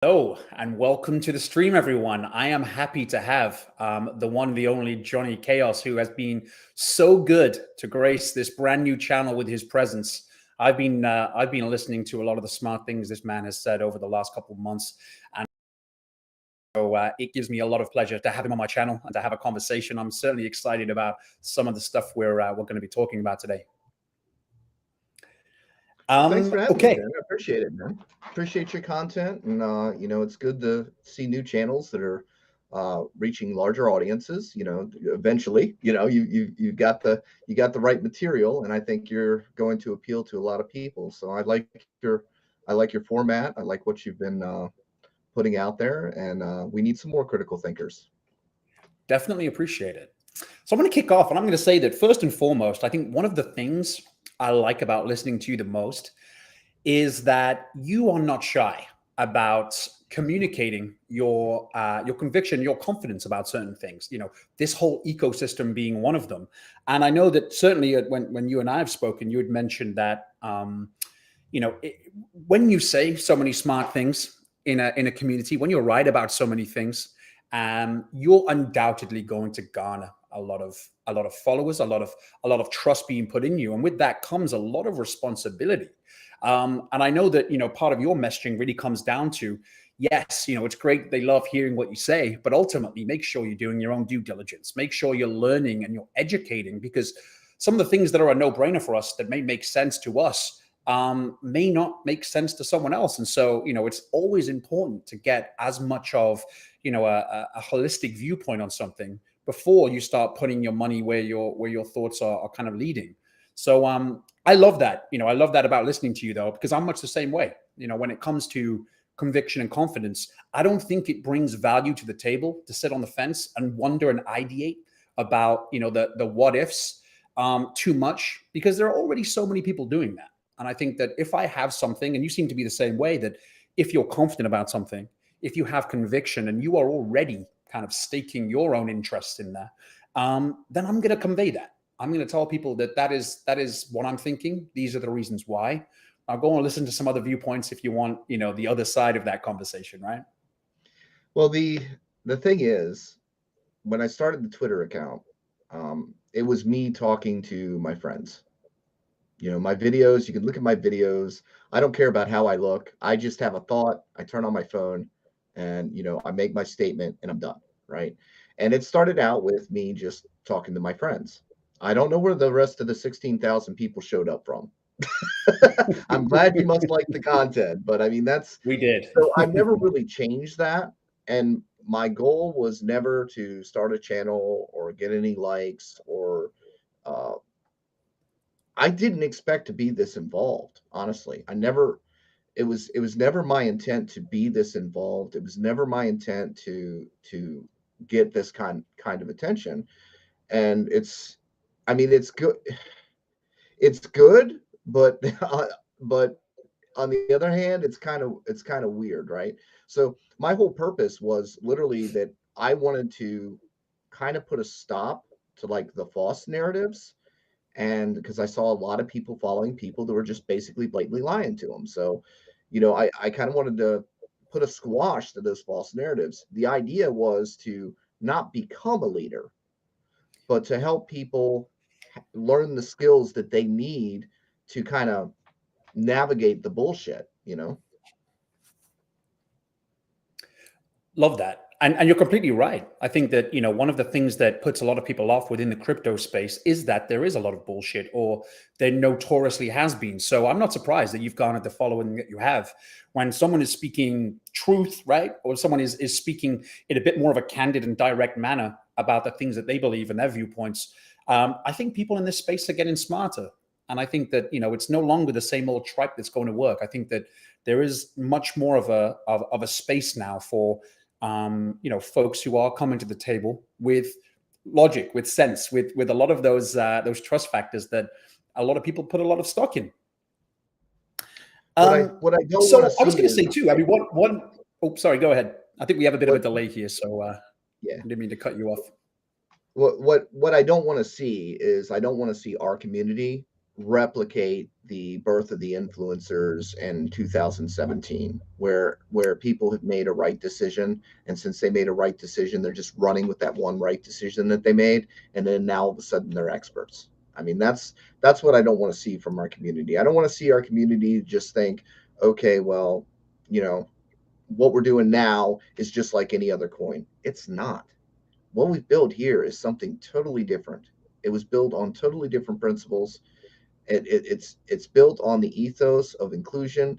Hello and welcome to the stream, everyone. I am happy to have the one, the only Johnny Chaos, who has been so good to grace this brand new channel with his presence. I've been listening to a lot of the smart things this man has said over the last couple of months, and so it gives me a lot of pleasure to have him on my channel and to have a conversation. I'm certainly excited about some of the stuff we're going to be talking about today. Thanks for having me, Okay. man. I appreciate it, man. Appreciate your content, and it's good to see new channels that are reaching larger audiences. Eventually, you got the right material, and I think you're going to appeal to a lot of people. So I like your format. I like what you've been putting out there, and we need some more critical thinkers. Definitely appreciate it. So I'm going to kick off, and I'm going to say that first and foremost, I think one of the things I like about listening to you the most is that you are not shy about communicating your conviction, your confidence about certain things. This whole ecosystem being one of them. And I know that certainly when you and I have spoken, you had mentioned that when you say so many smart things in a community, when you're right about so many things, you're undoubtedly going to garner a lot of followers, a lot of trust being put in you, and with that comes a lot of responsibility. And I know that part of your messaging really comes down to, yes, it's great, they love hearing what you say, but ultimately make sure you're doing your own due diligence. Make sure you're learning and you're educating, because some of the things that are a no-brainer for us that may make sense to us may not make sense to someone else. And so it's always important to get as much of a holistic viewpoint on something before you start putting your money where your thoughts are kind of leading. So I love that. I love that about listening to you, though, because I'm much the same way. When it comes to conviction and confidence, I don't think it brings value to the table to sit on the fence and wonder and ideate about the what ifs too much, because there are already so many people doing that. And I think that if I have something, and you seem to be the same way, that if you're confident about something, if you have conviction and you are already kind of staking your own interests in there, then I'm going to convey that. I'm going to tell people that is what I'm thinking. These are the reasons why. I'll go and listen to some other viewpoints if you want, the other side of that conversation, right? Well, the thing is, when I started the Twitter account, it was me talking to my friends. My videos, you can look at my videos. I don't care about how I look. I just have a thought. I turn on my phone and, I make my statement and I'm done. Right. And it started out with me just talking to my friends. I don't know where the rest of the 16,000 people showed up from. I'm glad you must like the content, but I mean, We did. so I've never really changed that. And my goal was never to start a channel or get any likes or, uh, I didn't expect to be this involved, honestly. It was never my intent to be this involved. It was never my intent to get this kind of attention. And I mean, it's good, but but on the other hand, it's kind of weird, right? So my whole purpose was literally that I wanted to kind of put a stop to like the false narratives, and because I saw a lot of people following people that were just basically blatantly lying to them. So, I kind of wanted to put a squash to those false narratives. The idea was to not become a leader, but to help people learn the skills that they need to kind of navigate the bullshit. Love that. And you're completely right. I think that, one of the things that puts a lot of people off within the crypto space is that there is a lot of bullshit, or there notoriously has been. So I'm not surprised that you've garnered the following that you have. When someone is speaking truth, right? Or someone is speaking in a bit more of a candid and direct manner about the things that they believe and their viewpoints, I think people in this space are getting smarter. And I think that, it's no longer the same old tripe that's going to work. I think that there is much more of a space now for folks who are coming to the table with logic, with sense, with a lot of those trust factors that a lot of people put a lot of stock in. What I don't want to So I was see going to say is too. I mean, one. Oh, sorry. Go ahead. I think we have a bit of a what delay here, so I yeah. didn't mean to cut you off. What I don't want to see is I don't want to see our community replicate the birth of the influencers in 2017, where people have made a right decision, and since they made a right decision, they're just running with that one right decision that they made, and then now all of a sudden they're experts. I mean, that's what I don't want to see from our community. I don't want to see our community just think, okay, well, you know, what we're doing now is just like any other coin. It's not. What we've built here is something totally different. It was built on totally different principles. It's built on the ethos of inclusion.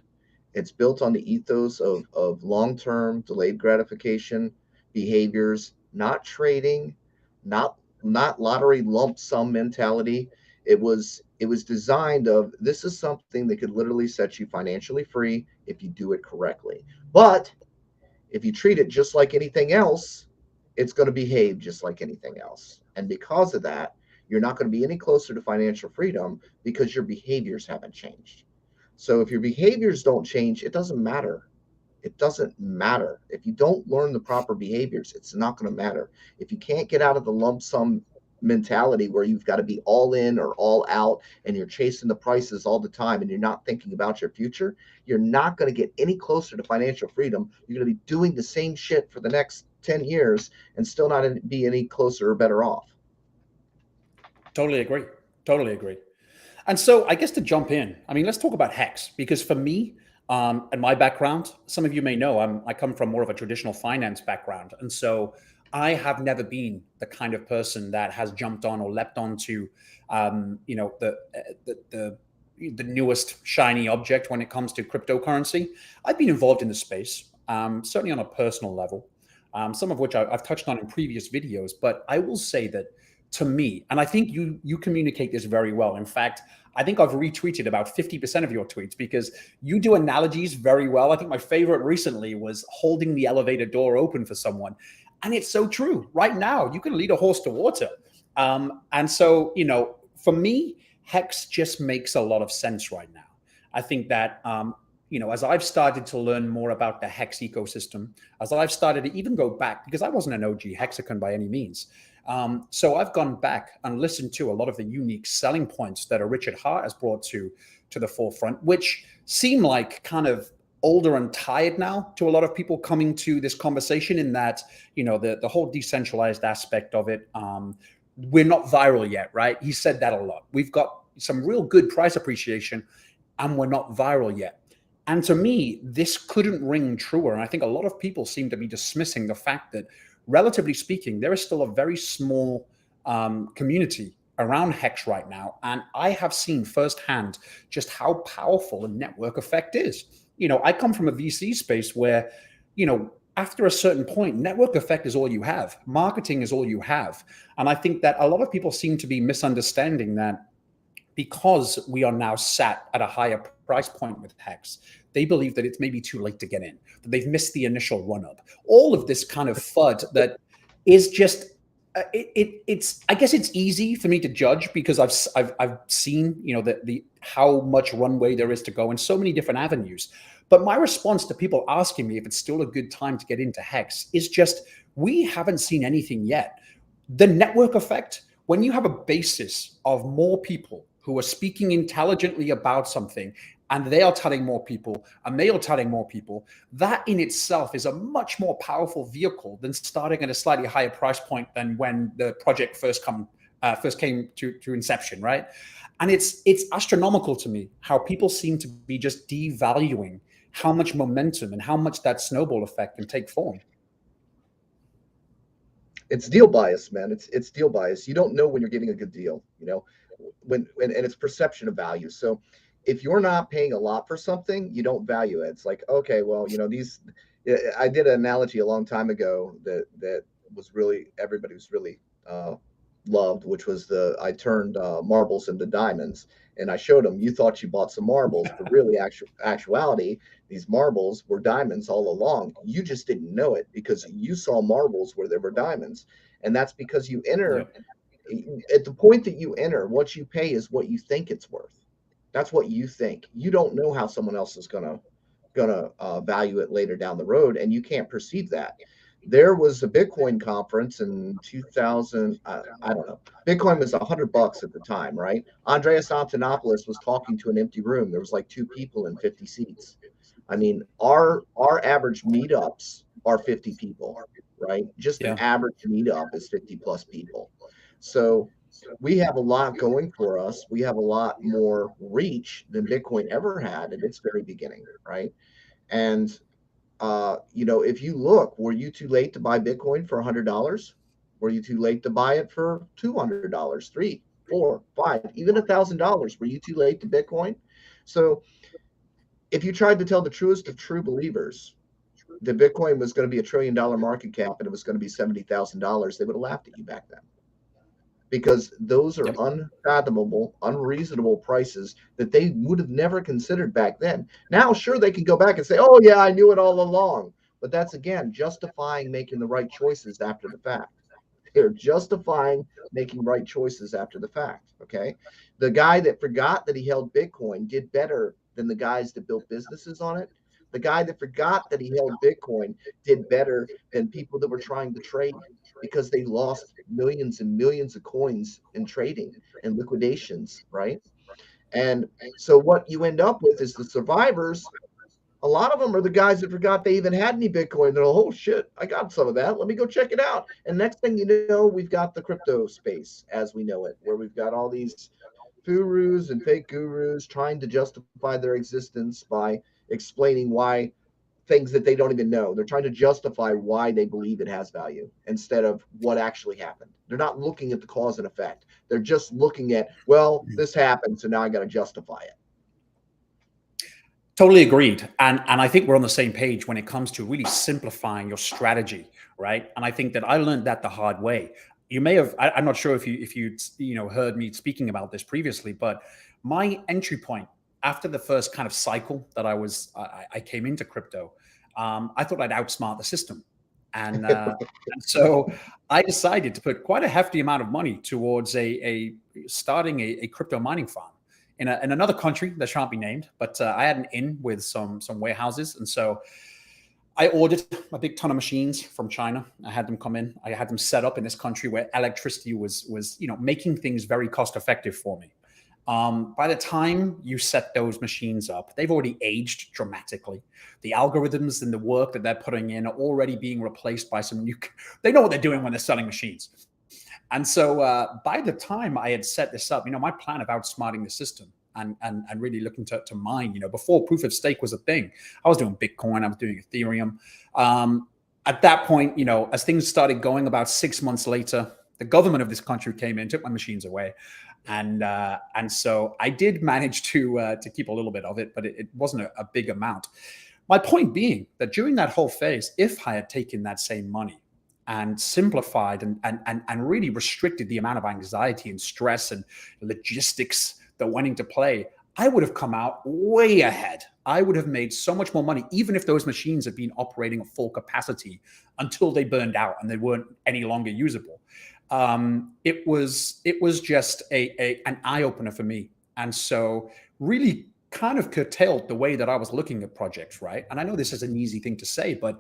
It's built on the ethos of long-term delayed gratification behaviors, not trading, not lottery lump sum mentality. It was designed of, this is something that could literally set you financially free if you do it correctly. But if you treat it just like anything else, it's going to behave just like anything else. And because of that, you're not going to be any closer to financial freedom because your behaviors haven't changed. So if your behaviors don't change, it doesn't matter. It doesn't matter. If you don't learn the proper behaviors, it's not going to matter. If you can't get out of the lump sum mentality where you've got to be all in or all out and you're chasing the prices all the time and you're not thinking about your future, you're not going to get any closer to financial freedom. You're going to be doing the same shit for the next 10 years and still not be any closer or better off. Totally agree. Totally agree. And so, I guess to jump in, I mean, let's talk about hex because for me, and my background, some of you may know, I come from more of a traditional finance background, and so I have never been the kind of person that has jumped on or leapt onto, the newest shiny object when it comes to cryptocurrency. I've been involved in the space, certainly on a personal level, some of which I've touched on in previous videos. But I will say that to me, and I think you communicate this very well. In fact, I think I've retweeted about 50% of your tweets because you do analogies very well. I think my favorite recently was holding the elevator door open for someone. And it's so true. Right now, you can lead a horse to water. And so, for me, Hex just makes a lot of sense right now. I think that, as I've started to learn more about the Hex ecosystem, as I've started to even go back, because I wasn't an OG hexagon by any means. So I've gone back and listened to a lot of the unique selling points that a Richard Hart has brought to the forefront, which seem like kind of older and tired now to a lot of people coming to this conversation, in that, the whole decentralized aspect of it. We're not viral yet, right? He said that a lot. We've got some real good price appreciation and we're not viral yet. And to me, this couldn't ring truer. And I think a lot of people seem to be dismissing the fact that, relatively speaking, there is still a very small community around Hex right now. And I have seen firsthand just how powerful a network effect is. I come from a VC space where, after a certain point, network effect is all you have. Marketing is all you have. And I think that a lot of people seem to be misunderstanding that because we are now sat at a higher price point with Hex, they believe that it's maybe too late to get in, that they've missed the initial run up. All of this kind of FUD that is just, it's I guess it's easy for me to judge because I've seen the how much runway there is to go in so many different avenues. But my response to people asking me if it's still a good time to get into Hex is just, we haven't seen anything yet. The network effect, when you have a basis of more people who are speaking intelligently about something, and they are telling more people, and they are telling more people, that in itself is a much more powerful vehicle than starting at a slightly higher price point than when the project first came to inception, right? And it's astronomical to me how people seem to be just devaluing how much momentum and how much that snowball effect can take form. It's deal bias, man. It's deal bias. You don't know when you're getting a good deal, and it's perception of value. So if you're not paying a lot for something, you don't value it. It's like, okay, well, these. I did an analogy a long time ago that was really, everybody was really loved, which was I turned marbles into diamonds, and I showed them, you thought you bought some marbles, but really, actuality, these marbles were diamonds all along. You just didn't know it because you saw marbles where there were diamonds, and that's because you enter. Yep. At the point that you enter, what you pay is what you think it's worth. That's what you think. You don't know how someone else is gonna value it later down the road, and you can't perceive that. There was a Bitcoin conference in 2000. I don't know. Bitcoin was $100 at the time, right? Andreas Antonopoulos was talking to an empty room. There was like two people in 50 seats. I mean, our average meetups are 50 people, right? Just an Yeah. average meetup is 50 plus people. So we have a lot going for us. We have a lot more reach than Bitcoin ever had at its very beginning, right? And if you look, were you too late to buy Bitcoin for $100? Were you too late to buy it for $200, three, four, five, even $1,000? Were you too late to Bitcoin? So if you tried to tell the truest of true believers that Bitcoin was going to be $1 trillion market cap and it was going to be $70,000, they would have laughed at you back then, because those are Yep. unfathomable, unreasonable prices that they would have never considered back then. Now, sure, they can go back and say, oh, yeah, I knew it all along. But that's, again, justifying making the right choices after the fact. They're justifying making right choices after the fact. Okay. The guy that forgot that he held Bitcoin did better than the guys that built businesses on it. The guy that forgot that he held Bitcoin did better than people that were trying to trade, because they lost millions and millions of coins in trading and liquidations, right? And so what you end up with is the survivors. A lot of them are the guys that forgot they even had any Bitcoin. They're like, oh shit, I got some of that. Let me go check it out. And next thing you know, we've got the crypto space as we know it, where we've got all these gurus and fake gurus trying to justify their existence by explaining why things that they don't even know. They're trying to justify why they believe it has value instead of what actually happened. They're not looking at the cause and effect. They're just looking at, well, this happened, so now I got to justify it. Totally agreed. And I think we're on the same page when it comes to really simplifying your strategy, right? And I think that I learned that the hard way. You may have, I'm not sure if you heard me speaking about this previously, but my entry point after the first kind of cycle that I came into crypto, I thought I'd outsmart the system. And so I decided to put quite a hefty amount of money towards a starting a crypto mining farm in another country that shan't be named, but I had an in with some warehouses, and so I ordered a big ton of machines from China. I had them come in. I had them set up in this country where electricity was making things very cost effective for me. By the time you set those machines up, they've already aged dramatically. The algorithms and the work that they're putting in are already being replaced by some new. They know what they're doing when they're selling machines. And so by the time I had set this up, my plan of outsmarting the system and really looking to mine, before proof of stake was a thing, I was doing Bitcoin, I was doing Ethereum. At that point, as things started going about 6 months later, the government of this country came in, took my machines away. And so I did manage to keep a little bit of it, but it wasn't a big amount. My point being that during that whole phase, if I had taken that same money and simplified and really restricted the amount of anxiety and stress and logistics that went into play, I would have come out way ahead. I would have made so much more money, even if those machines had been operating at full capacity until they burned out and they weren't any longer usable. It was just an eye opener for me, and so really kind of curtailed the way that I was looking at projects. Right, and I know this is an easy thing to say, but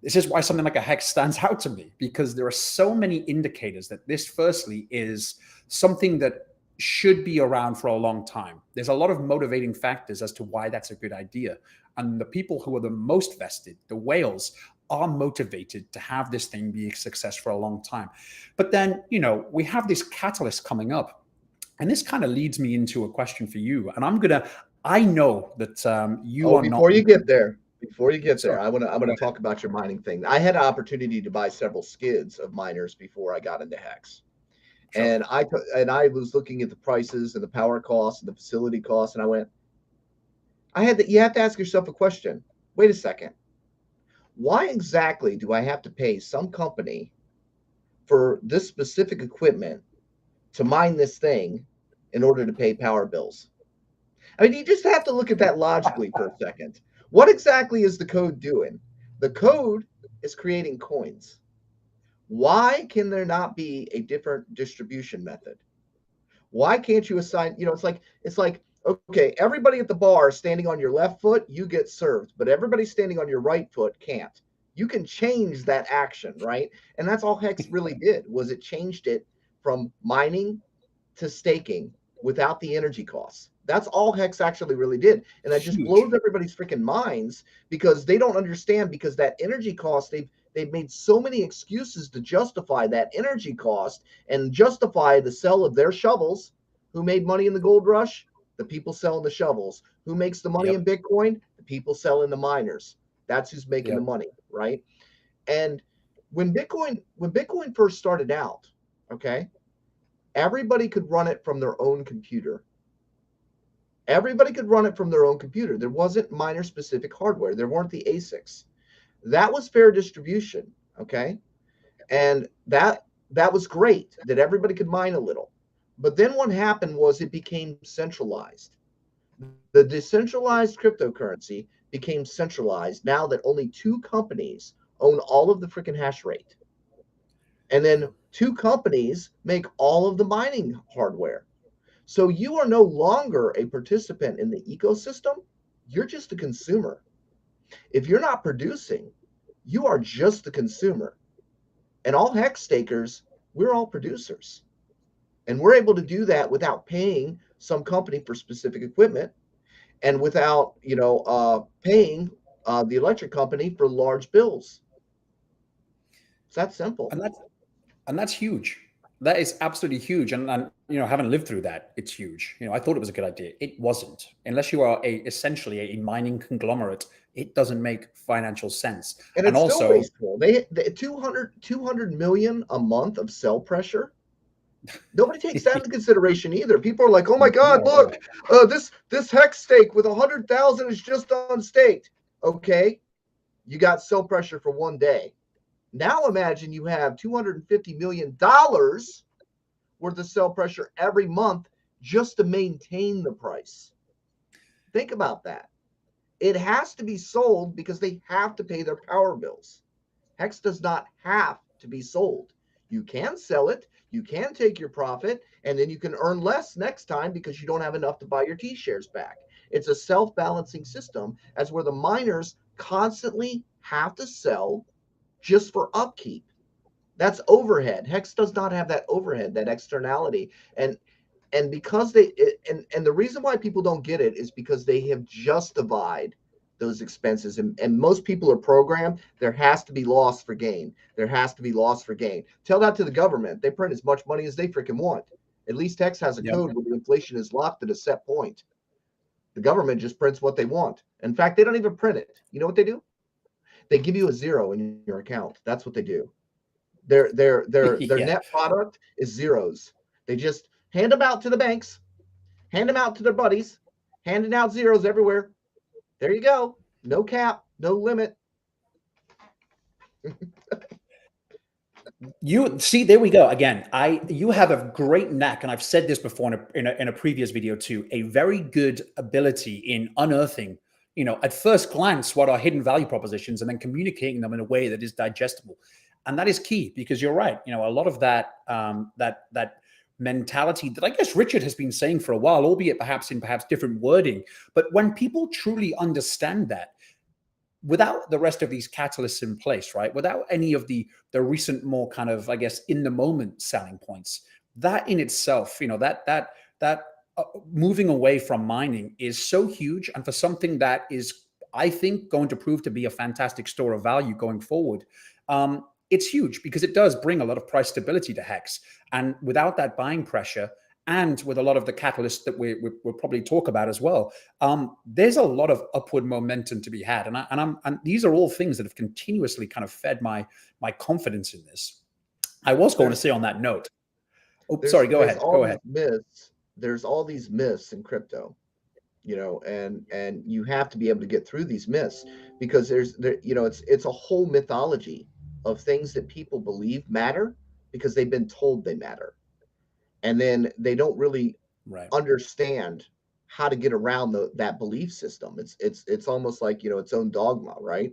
this is why something like a hex stands out to me, because there are so many indicators that this, firstly, is something that should be around for a long time. There's a lot of motivating factors as to why that's a good idea. And the people who are the most vested, the whales, are motivated to have this thing be a success for a long time. But then, we have this catalyst coming up. And this kind of leads me into a question for you. And I know that you are not. Before you get there, Sorry. I want to talk about your mining thing. I had an opportunity to buy several skids of miners before I got into Hex. Sure. And I was looking at the prices and the power costs and the facility costs, and I went, you have to ask yourself a question. Wait a second. Why exactly do I have to pay some company for this specific equipment to mine this thing in order to pay power bills? I mean, you just have to look at that logically for a second. What exactly is the code doing? The code is creating coins. Why can there not be a different distribution method? Why can't you assign, it's like, okay, everybody at the bar standing on your left foot, you get served, but everybody standing on your right foot can't. You can change that action, right? And that's all Hex really did, was it changed it from mining to staking without the energy costs. That's all Hex actually really did. And that just Huge. blows everybody's freaking minds because they don't understand, because that energy cost, they've made so many excuses to justify that energy cost and justify the sell of their shovels. Who made money in the gold rush? The people selling the shovels. Who makes the money in Yep. Bitcoin? The people selling the miners. That's who's making the Yep. money, right? And when Bitcoin first started out, okay, everybody could run it from their own computer. Everybody could run it from their own computer. There wasn't miner specific hardware. There weren't the ASICs. That was fair distribution, okay? And that was great that everybody could mine a little. But then what happened was it became centralized. The decentralized cryptocurrency became centralized now that only two companies own all of the freaking hash rate. And then two companies make all of the mining hardware. So you are no longer a participant in the ecosystem. You're just a consumer. If you're not producing, you are just the consumer. And all hex stakers, we're all producers. And we're able to do that without paying some company for specific equipment and without, paying the electric company for large bills. It's that simple. And that's huge. That is absolutely huge. And having lived through that, it's huge. I thought it was a good idea. It wasn't. Unless you are essentially a mining conglomerate, it doesn't make financial sense. And And it's still also, wasteful. They 200 million a month of sell pressure. Nobody takes that into consideration either. People are like, "Oh my God, not at look, all. this hex stake with 100,000 is just unstaked." Okay, you got sell pressure for one day. Now imagine you have $250 million worth of sell pressure every month just to maintain the price. Think about that. It has to be sold because they have to pay their power bills. Hex does not have to be sold. You can sell it, you can take your profit, and then you can earn less next time because you don't have enough to buy your T shares back. It's a self balancing system, as where the miners constantly have to sell just for upkeep. That's overhead. Hex does not have that overhead, that externality. And because and the reason why people don't get it is because they have justified those expenses, and most people are programmed. There has to be loss for gain. There has to be loss for gain. Tell that to the government. They print as much money as they freaking want. At least Hex has a Yep. code where the inflation is locked at a set point. The government just prints what they want. In fact, they don't even print it. You know what they do? They give you a zero in your account. That's what they do. Their Yeah. net product is zeros. They just hand them out to the banks, hand them out to their buddies, handing out zeros everywhere. There you go. No cap, no limit. You see, there we go again. You have a great knack, and I've said this before in a previous video too. A very good ability in unearthing, at first glance, what are hidden value propositions, and then communicating them in a way that is digestible, and that is key because you're right. A lot of that that mentality that I guess Richard has been saying for a while, albeit perhaps in different wording, but when people truly understand that, without the rest of these catalysts in place, right? Without any of the recent more kind of, I guess, in the moment selling points, that in itself, that moving away from mining is so huge, and for something that is, I think, going to prove to be a fantastic store of value going forward. It's huge because it does bring a lot of price stability to Hex, and without that buying pressure, and with a lot of the catalysts that we'll probably talk about as well, there's a lot of upward momentum to be had, and these are all things that have continuously kind of fed my confidence in this. I was going to There's say on that note. Oh, there's sorry. Go there's ahead. all Go these ahead. myths. There's all these myths in crypto, and you have to be able to get through these myths because it's a whole mythology of things that people believe matter because they've been told they matter, and then they don't really Right. understand how to get around that belief system. It's almost like its own dogma, right?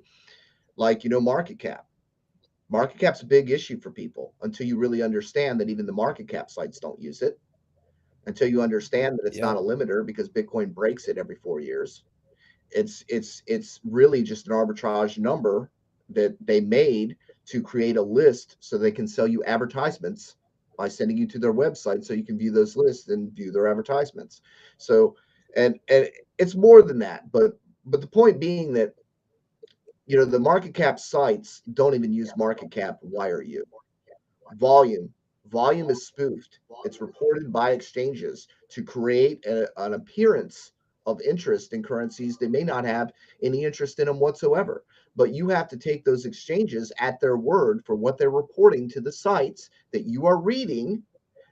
Like market cap. Market cap's a big issue for people until you really understand that even the market cap sites don't use it. Until you understand that it's Yeah. not a limiter because Bitcoin breaks it every 4 years. It's really just an arbitrage number that they made to create a list so they can sell you advertisements by sending you to their website so you can view those lists and view their advertisements. So, and it's more than that, but the point being that, the market cap sites don't even use market cap wire you. Volume. Volume is spoofed. It's reported by exchanges to create an appearance of interest in currencies they may not have any interest in them whatsoever. But you have to take those exchanges at their word for what they're reporting to the sites that you are reading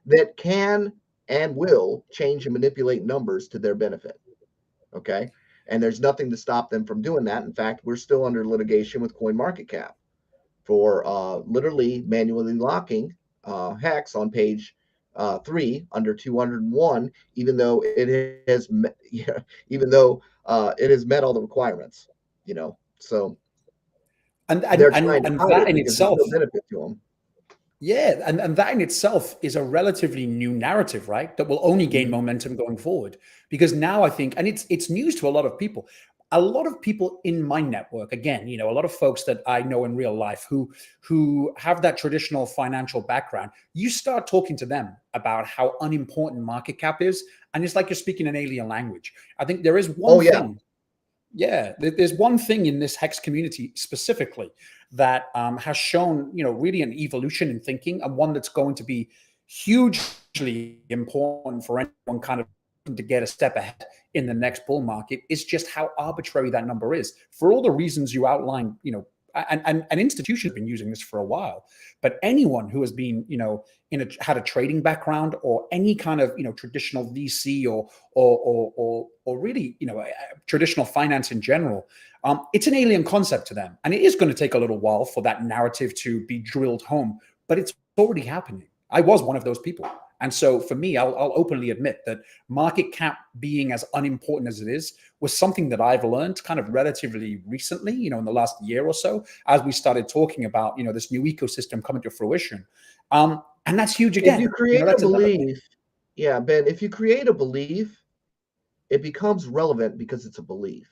that can and will change and manipulate numbers to their benefit. Okay. And there's nothing to stop them from doing that. In fact, we're still under litigation with CoinMarketCap for literally manually locking hex on page 3 under 201, even though it has yeah, even though it has met all the requirements. So and and they're and trying to and hide that it in because there's itself, no benefit to them. yeah, and that in itself is a relatively new narrative, right? That will only gain Mhm. momentum going forward. Because now I think, and it's news to a lot of people. A lot of people in my network, again, a lot of folks that I know in real life who have that traditional financial background. You start talking to them about how unimportant market cap is, and it's like you're speaking an alien language. I think there is one Oh yeah. thing, yeah, there's one thing in this hex community specifically that has shown, really an evolution in thinking, and one that's going to be hugely important for anyone kind of to get a step ahead in the next bull market, is just how arbitrary that number is for all the reasons you outlined. And institutions have been using this for a while, but anyone who has been, had a trading background or any kind of, traditional VC or really, traditional finance in general, it's an alien concept to them, and it is going to take a little while for that narrative to be drilled home. But it's already happening. I was one of those people. And so for me, I'll openly admit that market cap being as unimportant as it is was something that I've learned kind of relatively recently, in the last year or so, as we started talking about, this new ecosystem coming to fruition. And that's huge If you again. create a That's another thing. belief, yeah, Ben, if you create a belief, it becomes relevant because it's a belief.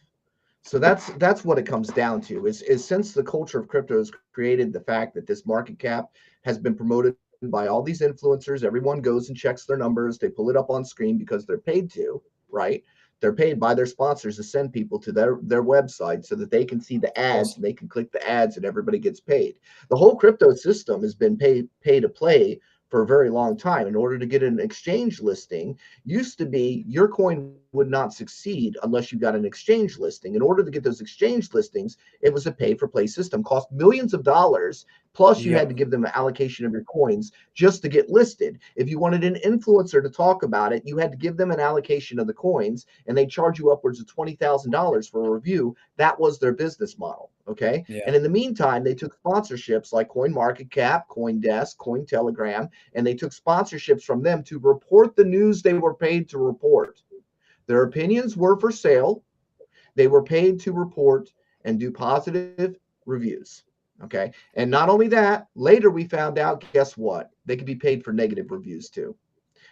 So that's what it comes down to. Is since the culture of crypto has created the fact that this market cap has been promoted by all these influencers. Everyone goes and checks their numbers. They pull it up on screen because they're paid to, right? They're paid by their sponsors to send people to their website so that they can see the Of ads course. and they can click the ads and everybody gets paid. The whole crypto system has been pay to play for a very long time. In order to get an exchange listing, used to be your coin would not succeed unless you got an exchange listing. In order to get those exchange listings, it was a pay for play system, cost millions of dollars. Plus, you had to Yep. give them an allocation of your coins just to get listed. If you wanted an influencer to talk about it, you had to give them an allocation of the coins, and they charge you upwards of $20,000 for a review. That was their business model. Okay. Yeah. And in the meantime, they took sponsorships like CoinMarketCap, CoinDesk, Cointelegram, and they took sponsorships from them to report the news they were paid to report. Their opinions were for sale. They were paid to report and do positive reviews. Okay. And not only that, later we found out, guess what? They could be paid for negative reviews too.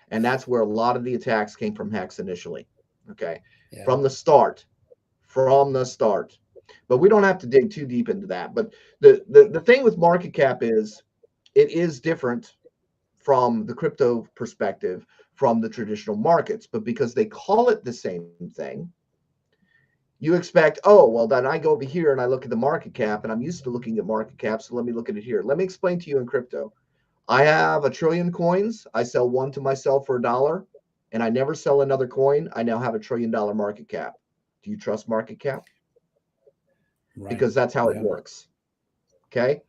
And that's where a lot of the attacks came from Hex initially. Okay. Yeah. From the start. From the start. But we don't have to dig too deep into that. But the thing with market cap is it is different from the crypto perspective from the traditional markets. But because they call it the same thing, you expect, oh, well, then I go over here and I look at the market cap, and I'm used to looking at market cap. So let me look at it here. Let me explain to you in crypto. I have 1,000,000,000,000 coins. I sell one to myself for $1, and I never sell another coin. I now have $1,000,000,000,000 market cap. Do you trust market cap? Right. Because that's how it Yeah. works. Okay.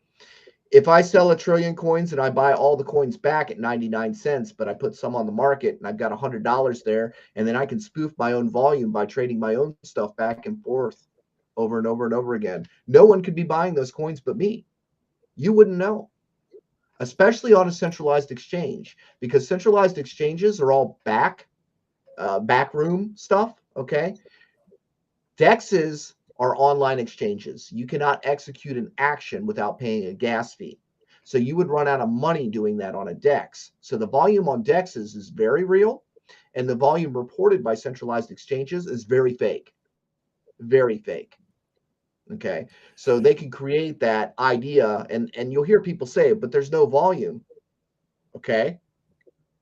If I sell 1,000,000,000,000 coins and I buy all the coins back at 99 cents, but I put some on the market and I've got $100 there, and then I can spoof my own volume by trading my own stuff back and forth over and over and over again. No one could be buying those coins but me. You wouldn't know, especially on a centralized exchange, because centralized exchanges are all backroom stuff. Okay. DEXs are online exchanges. You cannot execute an action without paying a gas fee. So you would run out of money doing that on a DEX. So the volume on DEXs is very real, and the volume reported by centralized exchanges is very fake. Very fake. Okay. So they can create that idea, and you'll hear people say, but there's no volume. Okay.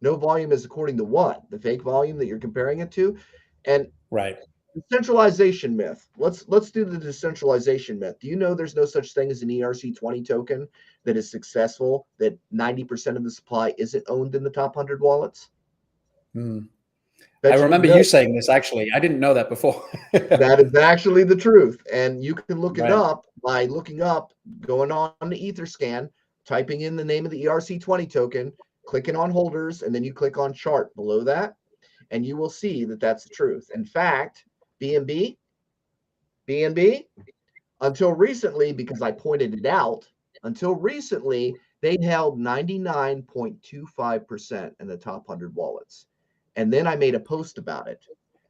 No volume is according to what? The fake volume that you're comparing it to? And Right. decentralization myth. Let's do the decentralization myth. Do you know there's no such thing as an ERC20 token that is successful, that 90% of the supply isn't owned in the top 100 wallets? Mm. I Bet you didn't remember know. you saying this, actually. I didn't know that before. That is actually the truth. And you can look it Right. up by looking up, going on to Etherscan, typing in the name of the ERC20 token, clicking on holders, and then you click on chart below that, and you will see that that's the truth. In fact, BNB, BNB, until recently, because I pointed it out, until recently, they held 99.25% in the top 100 wallets. And then I made a post about it.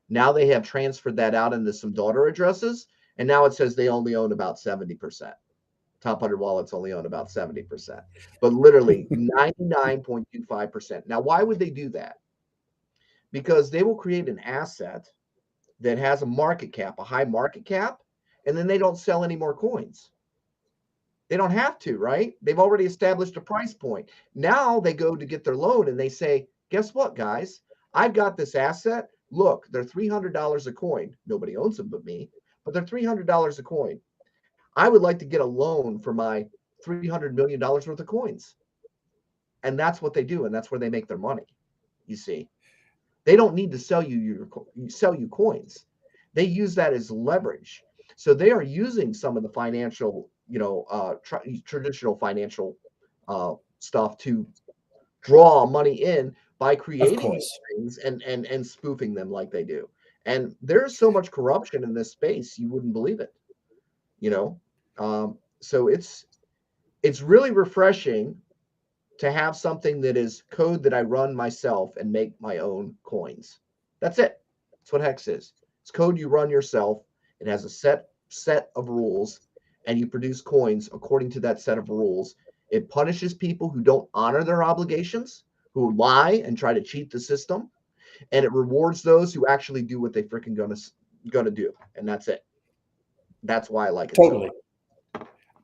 Now they have transferred that out into some daughter addresses, and now it says they only own about 70%. Top 100 wallets only own about 70%, but literally 99.25%. Now, why would they do that? Because they will create an asset that has a market cap, a high market cap, and then they don't sell any more coins. They don't have to, right? They've already established a price point. Now they go to get their loan and they say, guess what, guys? I've got this asset. Look, they're $300 a coin. Nobody owns them but me, but they're $300 a coin. I would like to get a loan for my $300 million worth of coins. And that's what they do. And that's where they make their money. You see, they don't need to sell you coins. They use that as leverage. So they are using some of the financial, traditional financial stuff to draw money in by Of creating these course. things and spoofing them like they do. And there's so much corruption in this space, you wouldn't believe it. You know, so it's really refreshing to have something that is code that I run myself and make my own coins. That's it. That's what Hex is. It's code you run yourself. It has a set of rules, and you produce coins according to that set of rules. It punishes people who don't honor their obligations, who lie and try to cheat the system, and it rewards those who actually do what they freaking gonna do. And that's it. That's why I like it so Totally. much.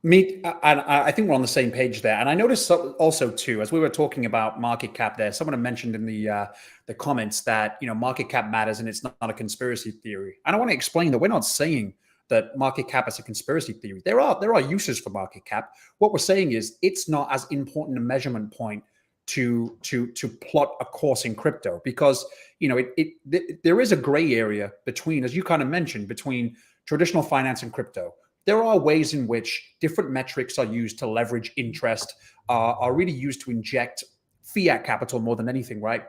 Me, and I think we're on the same page there. And I noticed also too, as we were talking about market cap, there, someone had mentioned in the comments that market cap matters and it's not a conspiracy theory. And I want to explain that we're not saying that market cap is a conspiracy theory. There are uses for market cap. What we're saying is it's not as important a measurement point to plot a course in crypto, because there is a gray area between, as you kind of mentioned, between traditional finance and crypto. There are ways in which different metrics are used to leverage interest, are really used to inject fiat capital more than anything, right?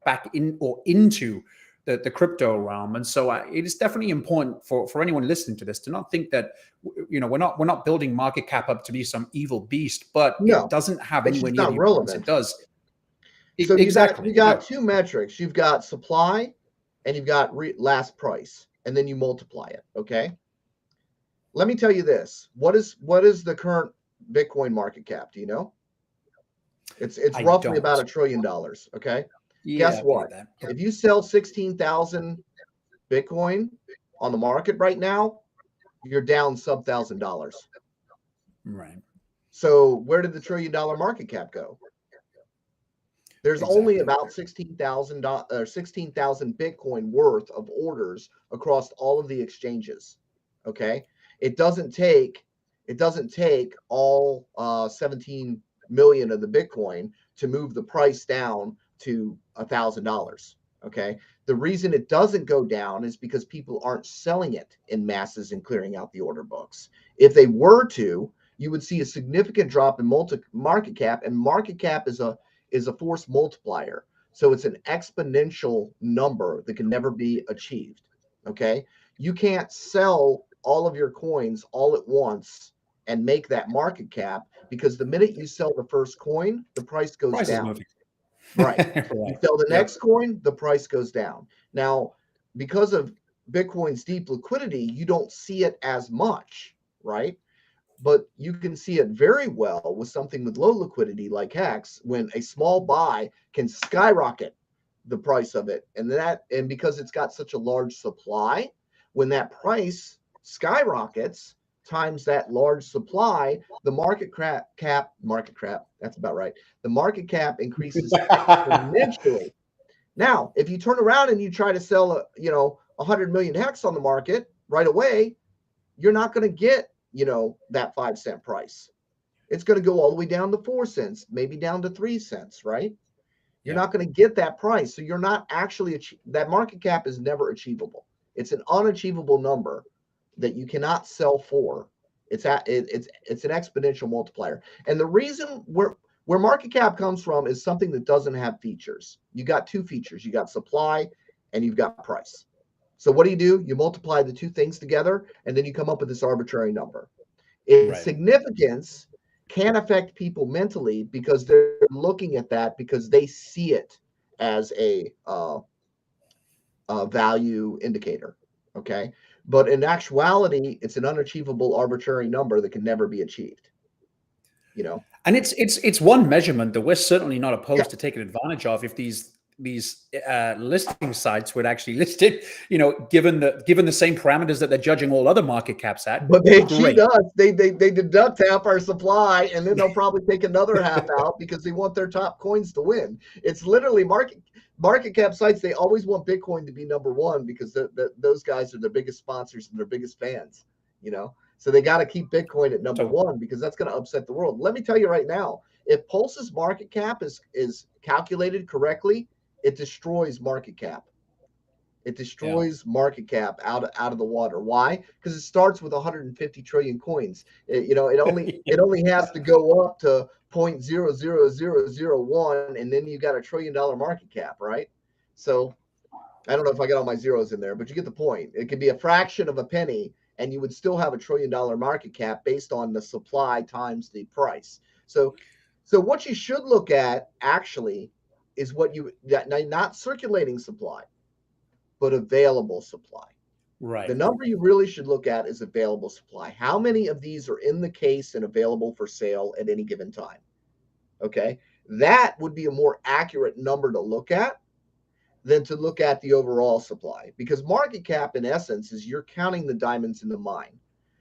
Back in or into the crypto realm. And so it is definitely important for anyone listening to this to not think that we're not building market cap up to be some evil beast, but it No, doesn't have it's anywhere just near not the importance it relevant. does. So Exactly. you got two metrics. You've got supply and you've got last price, and then you multiply it. Okay. Let me tell you this. What is the current Bitcoin market cap? Do you know? It's I roughly about don't. $1 trillion. Okay. Yeah, Guess I believe what? that. If you sell 16,000 Bitcoin on the market right now, you're down sub $1,000. Right. So where did the $1 trillion market cap go? There's only Exactly. about 16,000 or 16,000 Bitcoin worth of orders across all of the exchanges. Okay, it doesn't take all 17 million of the Bitcoin to move the price down to $1,000. Okay, the reason it doesn't go down is because people aren't selling it in masses and clearing out the order books. If they were to, you would see a significant drop in market cap, and market cap is a force multiplier. So it's an exponential number that can never be achieved. Okay. You can't sell all of your coins all at once and make that market cap, because the minute you sell the first coin, the price goes Price is down. moving. Right. You Right. sell the Yep. next coin, the price goes down. Now, because of Bitcoin's deep liquidity, you don't see it as much, right? But you can see it very well with something with low liquidity like Hex, when a small buy can skyrocket the price of it. And because it's got such a large supply, when that price skyrockets, times that large supply, the that's about right. The market cap increases exponentially. Now, if you turn around and you try to sell 100 million hex on the market right away, you're not going to get, that 5 cent price. It's going to go all the way down to 4 cents, maybe down to 3 cents, right? You're not going to get that price. So you're not actually, that market cap is never achievable. It's an unachievable number that you cannot sell for. It's an exponential multiplier. And the reason where market cap comes from is something that doesn't have features. You got two features. You got supply and you've got price. So what do? You multiply the two things together, and then you come up with this arbitrary number. Its significance can affect people mentally because they're looking at that because they see it as a value indicator. Okay. But in actuality, it's an unachievable arbitrary number that can never be achieved. And it's one measurement that we're certainly not opposed to taking advantage of if these listing sites would actually list it, given the same parameters that they're judging all other market caps at. But they cheat us. They deduct half our supply, and then they'll probably take another half out because they want their top coins to win. It's literally market cap sites. They always want Bitcoin to be number one because those guys are their biggest sponsors and their biggest fans. So they got to keep Bitcoin at number one because that's going to upset the world. Let me tell you right now, if Pulse's market cap is calculated correctly, it destroys market cap. It destroys market cap out of the water. Why? Because it starts with 150 trillion coins. It only has to go up to 0.00001, and then you got $1 trillion market cap, right? So I don't know if I got all my zeros in there, but you get the point. It could be a fraction of a penny, and you would still have $1 trillion market cap based on the supply times the price. So what you should look at actually is not circulating supply, but available supply. Right. The number you really should look at is available supply. How many of these are in the case and available for sale at any given time? Okay. That would be a more accurate number to look at than to look at the overall supply, because market cap in essence is you're counting the diamonds in the mine.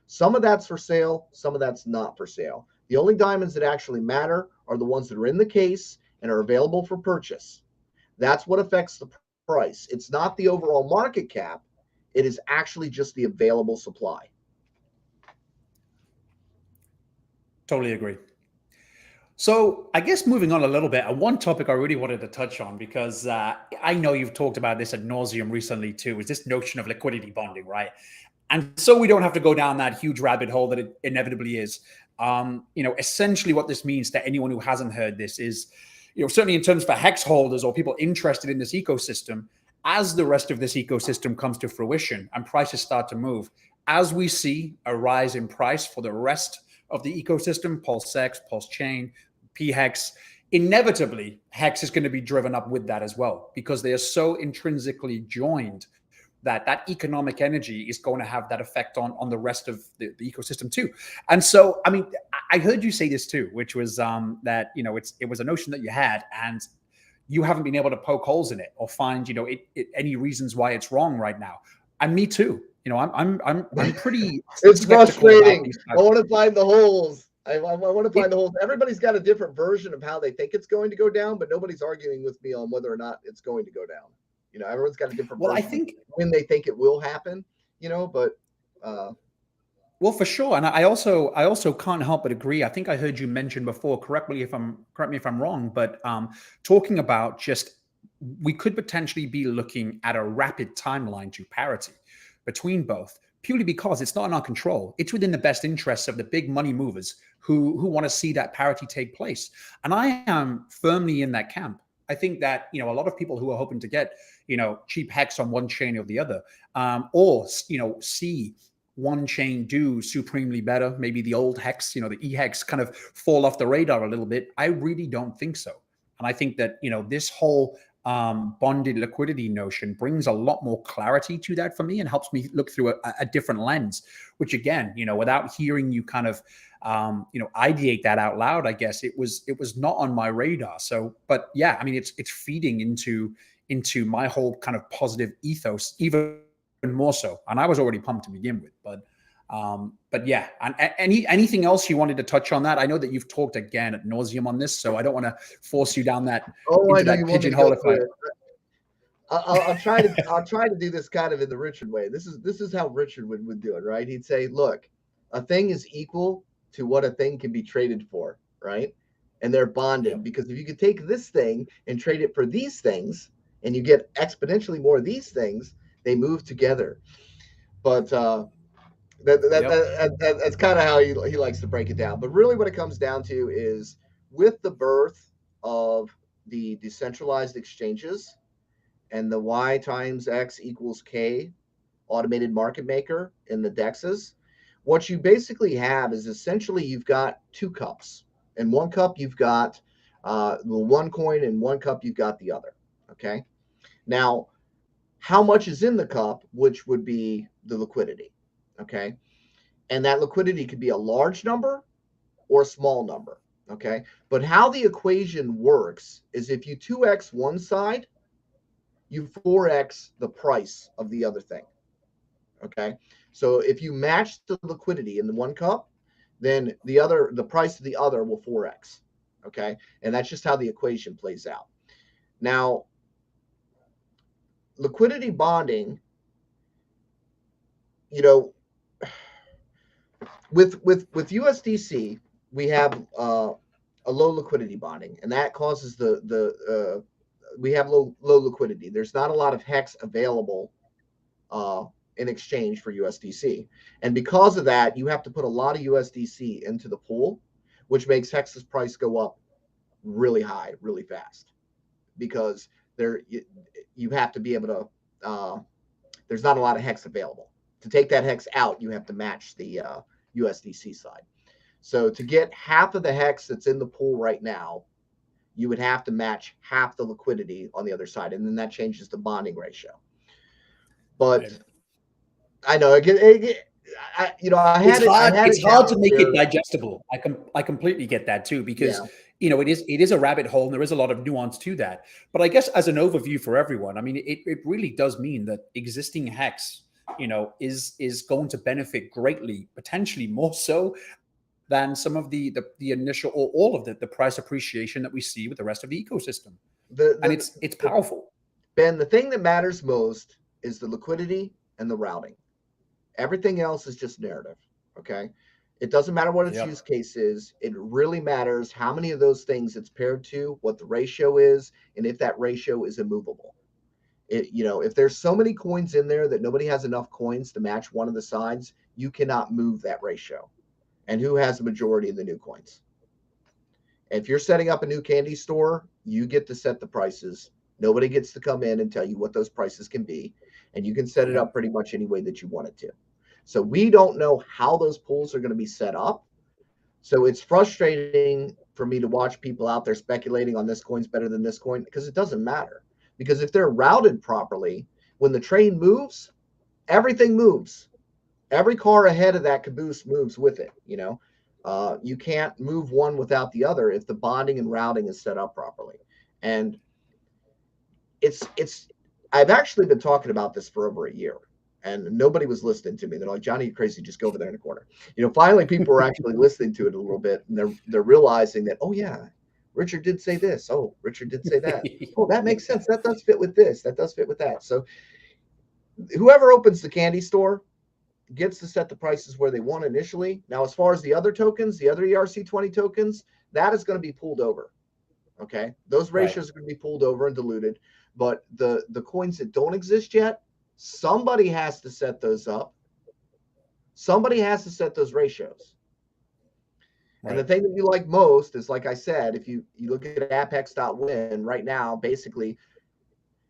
Some of that's for sale, some of that's not for sale. The only diamonds that actually matter are the ones that are in the case and are available for purchase. That's what affects the price. It's not the overall market cap. It is actually just the available supply. Totally agree. So I guess moving on a little bit, one topic I really wanted to touch on, because I know you've talked about this ad nauseum recently too, is this notion of liquidity bonding, right? And so we don't have to go down that huge rabbit hole that it inevitably is. Essentially what this means to anyone who hasn't heard this is, certainly in terms for hex holders or people interested in this ecosystem, as the rest of this ecosystem comes to fruition and prices start to move, as we see a rise in price for the rest of the ecosystem, Pulse X, Pulse Chain, P-Hex, inevitably Hex is going to be driven up with that as well, because they are so intrinsically joined that economic energy is going to have that effect on the rest of the ecosystem too. And so, I mean, I heard you say this too, which was that, it was a notion that you had, and you haven't been able to poke holes in it or find, any reasons why it's wrong right now. And me too. I'm pretty. It's frustrating. I want to find the holes. I want to find the holes. Everybody's got a different version of how they think it's going to go down, but nobody's arguing with me on whether or not it's going to go down. Everyone's got a different version. I think when they think it will happen, but well, for sure. And I also can't help but agree. I think I heard you mention before, correct me if I'm wrong, but talking about just, we could potentially be looking at a rapid timeline to parity between both, purely because it's not in our control. It's within the best interests of the big money movers who want to see that parity take place. And I am firmly in that camp. I think that, a lot of people who are hoping to get, cheap hex on one chain or the other, or, see one chain do supremely better, maybe the old hex, the e-hex kind of fall off the radar a little bit. I really don't think so. And I think that, this whole bonded liquidity notion brings a lot more clarity to that for me and helps me look through a different lens, which again, without hearing you kind of, ideate that out loud, I guess it was not on my radar. So, but yeah, I mean, it's feeding into my whole kind of positive ethos, even more so. And I was already pumped to begin with, but But yeah, and anything else you wanted to touch on that? I know that you've talked again at nauseum on this, so I don't want to force you down that Oh, I into know you that want me to go pigeonhole. If I through it. I'll try to do this kind of in the Richard way. This is how Richard would do it, right? He'd say, look, a thing is equal to what a thing can be traded for, right? And they're bonded, Yep. because if you could take this thing and trade it for these things, and you get exponentially more of these things, they move together. But that's kind of how he likes to break it down. But really, what it comes down to is, with the birth of the decentralized exchanges and the Y times X equals K automated market maker in the DEXs, what you basically have is, essentially, you've got two cups. In one cup, you've got the one coin, and one cup, you've got the other. Okay. Now, how much is in the cup, which would be the liquidity. Okay. And that liquidity could be a large number or a small number. Okay. But how the equation works is, if you 2x one side, you 4x the price of the other thing. Okay. So if you match the liquidity in the one cup, then the price of the other will 4x. Okay. And that's just how the equation plays out. Now, liquidity bonding, you know, with USDC, we have a low liquidity bonding, and that causes we have low liquidity. There's not a lot of hex available in exchange for USDC, and because of that, you have to put a lot of USDC into the pool, which makes hex's price go up really high, really fast, because you have to be able to. There's not a lot of hex available. To take that hex out, you have to match the USDC side. So to get half of the hex that's in the pool right now, you would have to match half the liquidity on the other side, and then that changes the bonding ratio. But I know I had it's it hard down to make here. it digestible. I completely get that too, because Yeah. it is a rabbit hole, and there is a lot of nuance to that. But I guess, as an overview for everyone, I mean, it really does mean that existing hex, is going to benefit greatly, potentially more so than some of the initial, or all of the price appreciation that we see with the rest of the ecosystem. And it's powerful. Ben, the thing that matters most is the liquidity and the routing. Everything else is just narrative. Okay. It doesn't matter what its Yep. use case is. It really matters how many of those things it's paired to, what the ratio is, and if that ratio is immovable. If there's so many coins in there that nobody has enough coins to match one of the sides, you cannot move that ratio. And who has the majority of the new coins? If you're setting up a new candy store, you get to set the prices. Nobody gets to come in and tell you what those prices can be. And you can set it up pretty much any way that you want it to. So we don't know how those pools are going to be set up. So it's frustrating for me to watch people out there speculating on this coin's better than this coin, because it doesn't matter. Because if they're routed properly, when the train moves, everything moves. Every car ahead of that caboose moves with it. You can't move one without the other if the bonding and routing is set up properly. And I've actually been talking about this for over a year, and nobody was listening to me. They're like, Johnny, you're crazy. Just go over there in the corner. Finally, people are actually listening to it a little bit, and they're realizing that, oh yeah, Richard did say this. Oh, Richard did say that. Oh, that makes sense. That does fit with this. That does fit with that. So whoever opens the candy store gets to set the prices where they want initially. Now, as far as the other tokens, the other ERC20 tokens, that is going to be pulled over. Okay. Those ratios are going to be pulled over and diluted. But the coins that don't exist yet, somebody has to set those up. Somebody has to set those ratios. And the thing that you like most is, like I said, if you look at apex.win right now, basically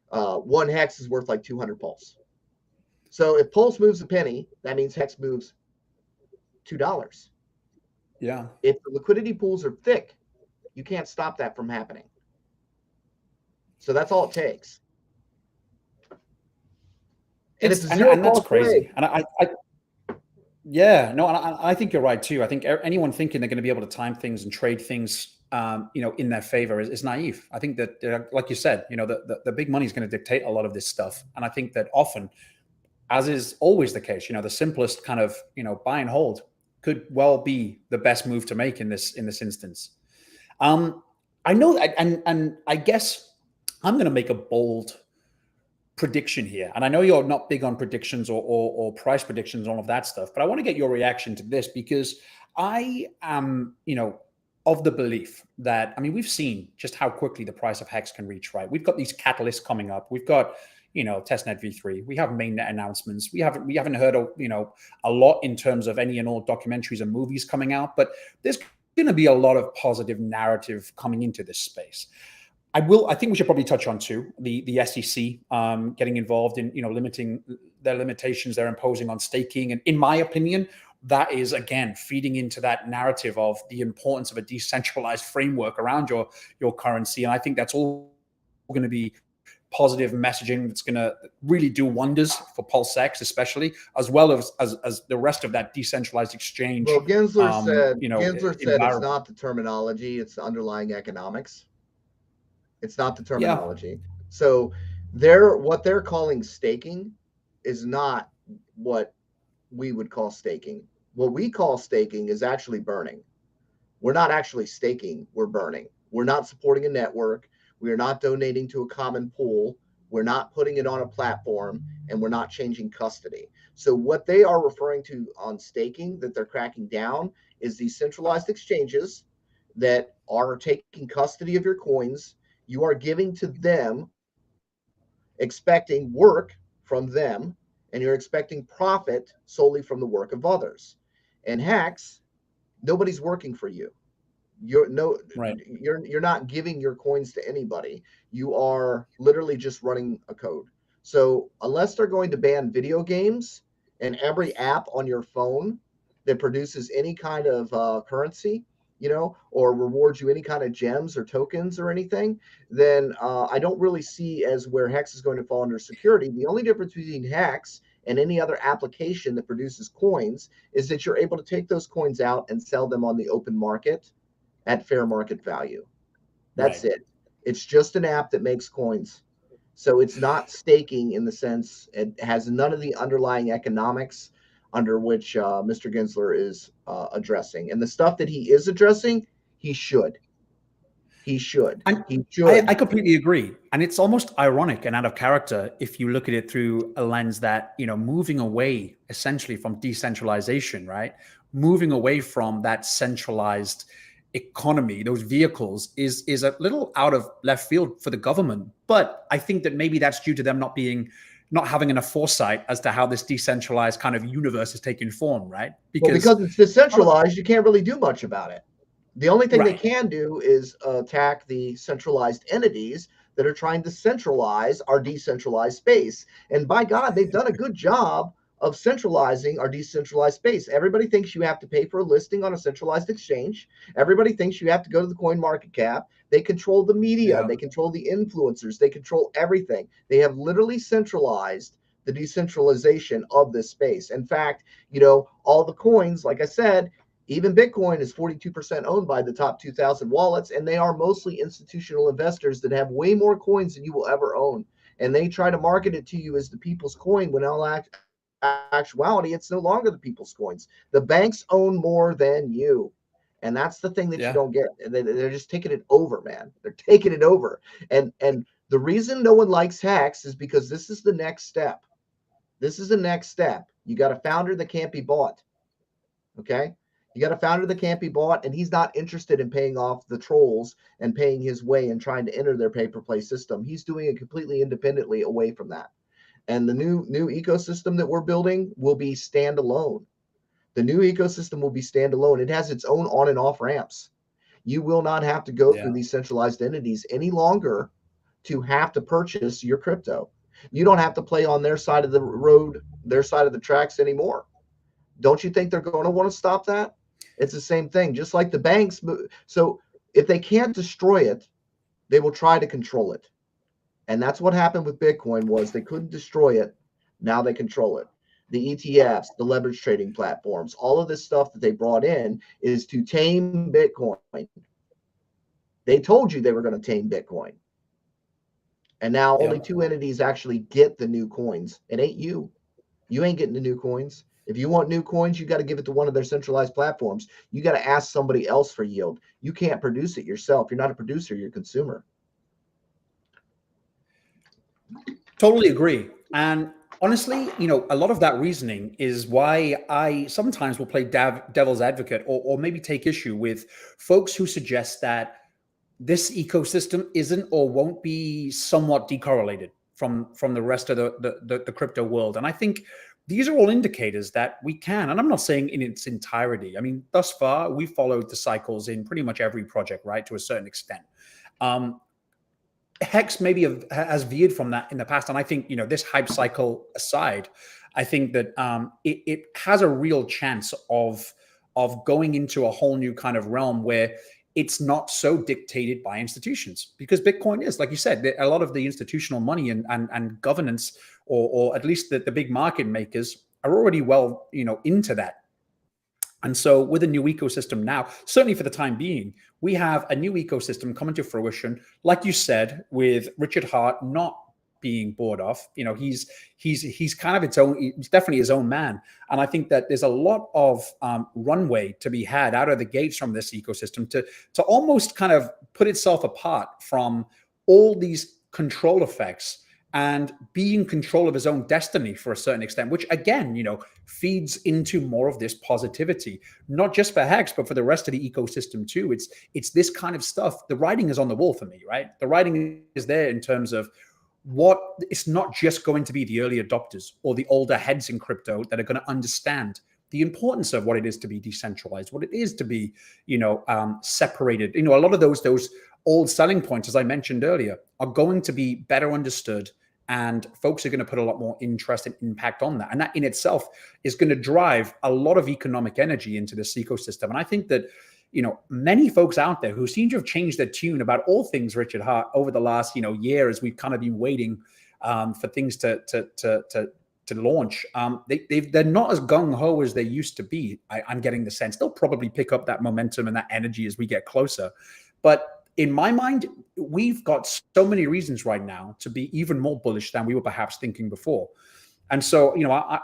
one hex is worth like 200 pulse. So if pulse moves a penny, that means hex moves $2. Yeah. If the liquidity pools are thick, you can't stop that from happening. So that's all it takes. And it's a zero and that's cost crazy. way. And I think you're right too. I think anyone thinking they're going to be able to time things and trade things, in their favor is naive. I think that, like you said, the big money is going to dictate a lot of this stuff. And I think that often, as is always the case, the simplest kind of buy and hold could well be the best move to make in this instance. I know that, and I guess I'm going to make a bold prediction here, and I know you're not big on predictions or price predictions and all of that stuff, but I want to get your reaction to this because I am, of the belief that, I mean, we've seen just how quickly the price of Hex can reach, right? We've got these catalysts coming up. We've got, testnet v3. We have mainnet announcements. We haven't heard of, a lot in terms of any and all documentaries and movies coming out, but there's going to be a lot of positive narrative coming into this space. I think we should probably touch on too the SEC getting involved in limiting their limitations they're imposing on staking, and in my opinion, that is again feeding into that narrative of the importance of a decentralized framework around your currency, and I think that's all going to be positive messaging that's going to really do wonders for PulseX, especially as well as the rest of that decentralized exchange. Well, Gensler said it's environment. not the terminology; it's the underlying economics. It's not the Yeah, terminology. So what they're calling staking is not what we would call staking. What we call staking is actually burning. We're not actually staking, we're burning. We're not supporting a network. We are not donating to a common pool. We're not putting it on a platform, and we're not changing custody. So what they are referring to on staking that they're cracking down is these centralized exchanges that are taking custody of your coins. You are giving to them, expecting work from them, and you're expecting profit solely from the work of others. And Hex, nobody's working for you. You're not giving your coins to anybody. You are literally just running a code. So unless they're going to ban video games and every app on your phone that produces any kind of currency, or rewards you any kind of gems or tokens or anything, then I don't really see as where Hex is going to fall under security. The only difference between Hex and any other application that produces coins is that you're able to take those coins out and sell them on the open market at fair market value. That's it. It's just an app that makes coins. So it's not staking in the sense, it has none of the underlying economics under which Mr. Gensler is addressing. And the stuff that he is addressing, he should. He should. And he should. I completely agree. And it's almost ironic and out of character if you look at it through a lens that, moving away essentially from decentralization, right? Moving away from that centralized economy, those vehicles is a little out of left field for the government. But I think that maybe that's due to them not having enough foresight as to how this decentralized kind of universe is taking form, right? Because it's decentralized, you can't really do much about it. The only thing they can do is attack the centralized entities that are trying to centralize our decentralized space. And by God, they've done a good job of centralizing our decentralized space. Everybody thinks you have to pay for a listing on a centralized exchange. Everybody thinks you have to go to the coin market cap. They control the media. They control the influencers. They control everything. They have literally centralized the decentralization of this space. In fact, all the coins, like I said, even Bitcoin is 42% owned by the top 2,000 wallets, and they are mostly institutional investors that have way more coins than you will ever own. And they try to market it to you as the people's coin when in actuality, it's no longer the people's coins. The banks own more than you. And that's the thing that you don't get. They're just taking it over, man. They're taking it over. And the reason no one likes Hex is because this is the next step. This is the next step. You got a founder that can't be bought. Okay? You got a founder that can't be bought, and he's not interested in paying off the trolls and paying his way and trying to enter their pay-per-play system. He's doing it completely independently away from that. And the new ecosystem that we're building will be standalone. The new ecosystem will be standalone. It has its own on and off ramps. You will not have to go through these centralized entities any longer to have to purchase your crypto. You don't have to play on their side of the road, their side of the tracks anymore. Don't you think they're going to want to stop that? It's the same thing, just like the banks. So if they can't destroy it, they will try to control it. And that's what happened with Bitcoin was they couldn't destroy it. Now they control it. The ETFs, the leverage trading platforms, all of this stuff that they brought in is to tame Bitcoin. They told you they were going to tame Bitcoin. And now only two entities actually get the new coins. It ain't you. You ain't getting the new coins. If you want new coins, you got to give it to one of their centralized platforms. You got to ask somebody else for yield. You can't produce it yourself. You're not a producer, you're a consumer. Totally agree. And honestly, a lot of that reasoning is why I sometimes will play devil's advocate, or maybe take issue with folks who suggest that this ecosystem isn't or won't be somewhat decorrelated from the rest of the crypto world. And I think these are all indicators that we can, and I'm not saying in its entirety. I mean, thus far, we followed the cycles in pretty much every project, right, to a certain extent. Hex maybe has veered from that in the past, and I think this hype cycle aside, I think that it has a real chance of going into a whole new kind of realm where it's not so dictated by institutions, because Bitcoin is, like you said, a lot of the institutional money and governance, or at least the big market makers, are already well into that. And so with a new ecosystem now, certainly for the time being, we have a new ecosystem coming to fruition, like you said, with Richard Hart not being bought off. He's kind of its own, he's definitely his own man. And I think that there's a lot of runway to be had out of the gates from this ecosystem to almost kind of put itself apart from all these control effects and be in control of his own destiny for a certain extent, which again, feeds into more of this positivity, not just for Hex, but for the rest of the ecosystem too. It's this kind of stuff. The writing is on the wall for me, right? The writing is there in terms of it's not just going to be the early adopters or the older heads in crypto that are going to understand the importance of what it is to be decentralized, what it is to be, separated. A lot of those old selling points, as I mentioned earlier, are going to be better understood, and folks are going to put a lot more interest and impact on that. And that in itself is going to drive a lot of economic energy into this ecosystem. And I think that, many folks out there who seem to have changed their tune about all things Richard Hart over the last, year, as we've kind of been waiting for things to launch, they're not as gung-ho as they used to be. I'm getting the sense they'll probably pick up that momentum and that energy as we get closer. But in my mind, we've got so many reasons right now to be even more bullish than we were perhaps thinking before. And so,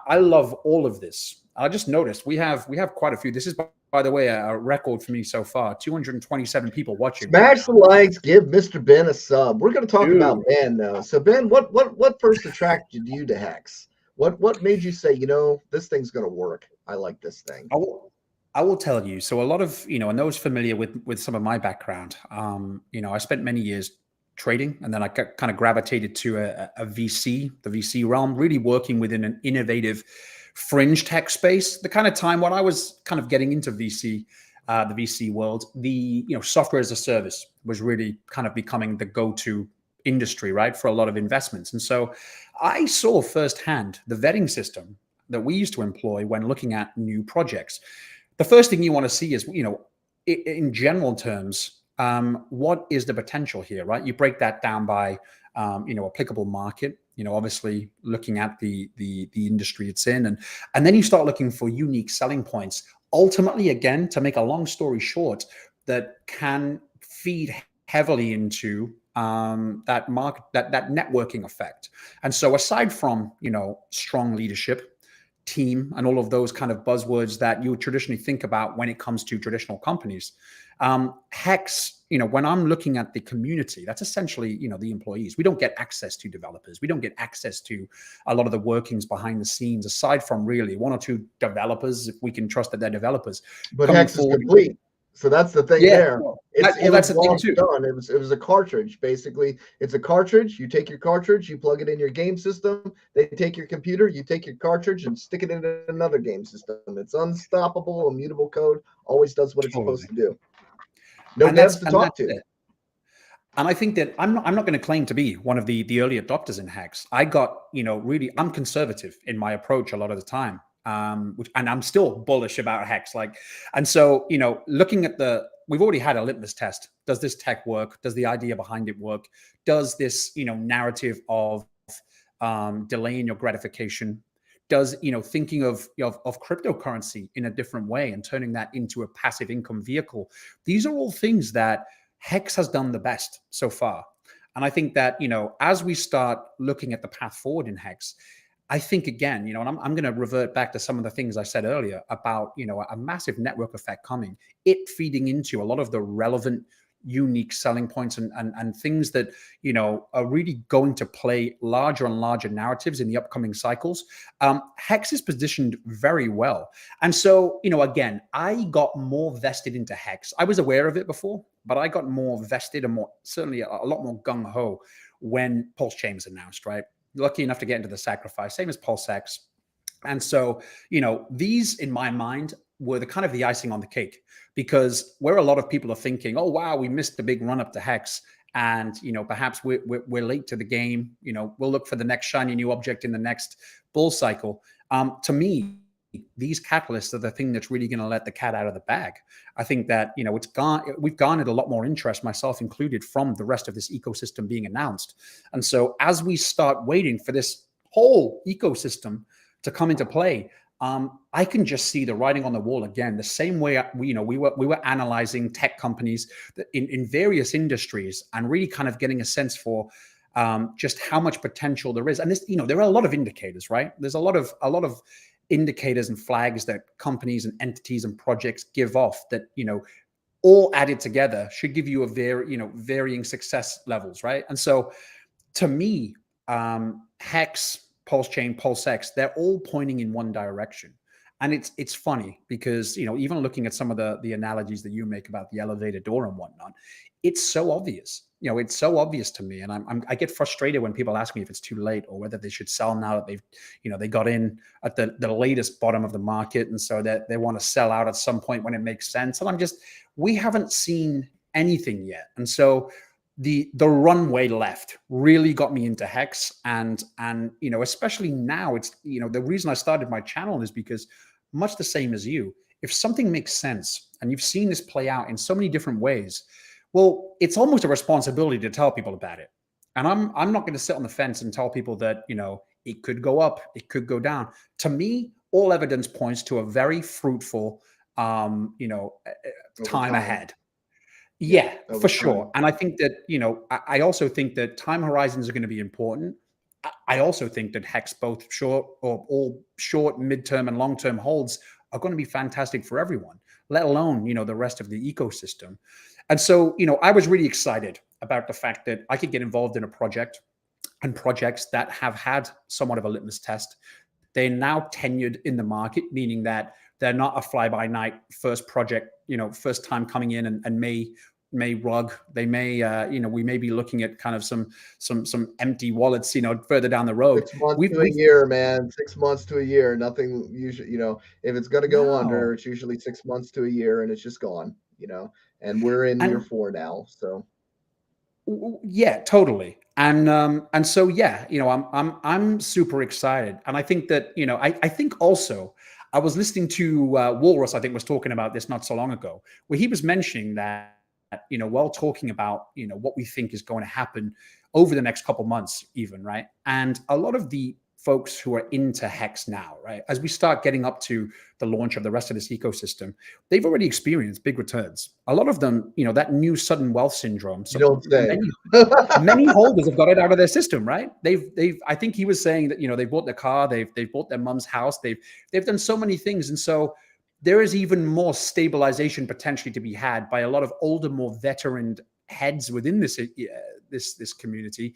I love all of this. I just noticed we have quite a few. This is, by the way, a record for me so far. 227 people watching. Smash the likes, give Mr. Ben a sub. We're going to talk about Ben now. So Ben, what first attracted you to Hex? What made you say, this thing's going to work? I like this thing. I will tell you. So a lot of, and those familiar with some of my background, I spent many years trading, and then I kind of gravitated to a VC, the VC realm, really working within an innovative fringe tech space. The kind of time when I was kind of getting into VC, the VC world, the software as a service was really kind of becoming the go-to industry, right, for a lot of investments. And so I saw firsthand the vetting system that we used to employ when looking at new projects. The first thing you want to see is, in general terms, what is the potential here, right? You break that down by, applicable market, obviously looking at the industry it's in, and then you start looking for unique selling points. Ultimately, again, to make a long story short, that can feed heavily into that market, that networking effect. And so, aside from strong leadership, team, and all of those kind of buzzwords that you would traditionally think about when it comes to traditional companies, Hex, when I'm looking at the community, that's essentially, the employees. We don't get access to developers. We don't get access to a lot of the workings behind the scenes, aside from really one or two developers, if we can trust that they're developers. But Hex is complete. So that's the thing there. That's the thing too. Done. It was a cartridge, basically. It's a cartridge. You take your cartridge, you plug it in your game system. They take your computer, you take your cartridge and stick it in another game system. It's unstoppable, immutable code, always does what it's supposed to do. No devs to talk to. And I think that I'm not going to claim to be one of the early adopters in Hex. I got, really, I'm conservative in my approach a lot of the time. And I'm still bullish about Hex. And so, looking at we've already had a litmus test. Does this tech work? Does the idea behind it work? Does this, narrative of delaying your gratification? Does, thinking of cryptocurrency in a different way and turning that into a passive income vehicle? These are all things that Hex has done the best so far. And I think that, as we start looking at the path forward in Hex, I think again, and I'm going to revert back to some of the things I said earlier about, a massive network effect coming, it feeding into a lot of the relevant, unique selling points and things that, are really going to play larger and larger narratives in the upcoming cycles. Hex is positioned very well. And so, again, I got more vested into Hex. I was aware of it before, but I got more vested and certainly a lot more gung ho when Pulse Chain was announced, right? Lucky enough to get into the sacrifice, same as PulseX. And so, these in my mind were the kind of the icing on the cake, because where a lot of people are thinking, oh, wow, we missed the big run up to Hex. And, perhaps we're late to the game. We'll look for the next shiny new object in the next bull cycle. To me, these catalysts are the thing that's really going to let the cat out of the bag. I think that, we've garnered a lot more interest, myself included, from the rest of this ecosystem being announced. And so as we start waiting for this whole ecosystem to come into play, I can just see the writing on the wall again. The same way we were analyzing tech companies in various industries and really kind of getting a sense for just how much potential there is. And this, there are a lot of indicators, right? There's a lot of indicators and flags that companies and entities and projects give off that, all added together should give you a varying success levels, right? And so to me, Hex, Pulse Chain, PulseX, they're all pointing in one direction. And it's funny because, even looking at some of the analogies that you make about the elevator door and whatnot, it's so obvious. It's so obvious to me. And I get frustrated when people ask me if it's too late or whether they should sell now that they've, they got in at the latest bottom of the market. And so that they want to sell out at some point when it makes sense. And we haven't seen anything yet. And so the runway left really got me into Hex. And especially now, it's, the reason I started my channel is because, much the same as you, if something makes sense and you've seen this play out in so many different ways, well, it's almost a responsibility to tell people about it. And I'm not going to sit on the fence and tell people that, it could go up, it could go down. To me, all evidence points to a very fruitful, time ahead. Yeah, for sure. And I think that, I also think that time horizons are going to be important. I also think that Hex, both short or all short, midterm, and long-term holds are going to be fantastic for everyone, let alone, the rest of the ecosystem. And so, I was really excited about the fact that I could get involved in a project and projects that have had somewhat of a litmus test. They're now tenured in the market, meaning that they're not a fly-by-night first project, first time coming in and may rug. They may, we may be looking at kind of some empty wallets, further down the road. 6 months to a year, man. 6 months to a year. Nothing usually, if it's going to go under, it's usually 6 months to a year, and it's just gone. And we're in year 4 now. So yeah, totally. And so yeah, I'm super excited, and I think that I think also I was listening to Walrus. I think was talking about this not so long ago, where he was mentioning that while talking about what we think is going to happen over the next couple months, even, right? And a lot of the folks who are into Hex now, right, as we start getting up to the launch of the rest of this ecosystem, they've already experienced big returns. A lot of them, that new sudden wealth syndrome. So you don't say. many holders have got it out of their system, right? I think he was saying that, they bought their car, they've bought their mom's house, they've done so many things. And so there is even more stabilization potentially to be had by a lot of older, more veteran heads within this community,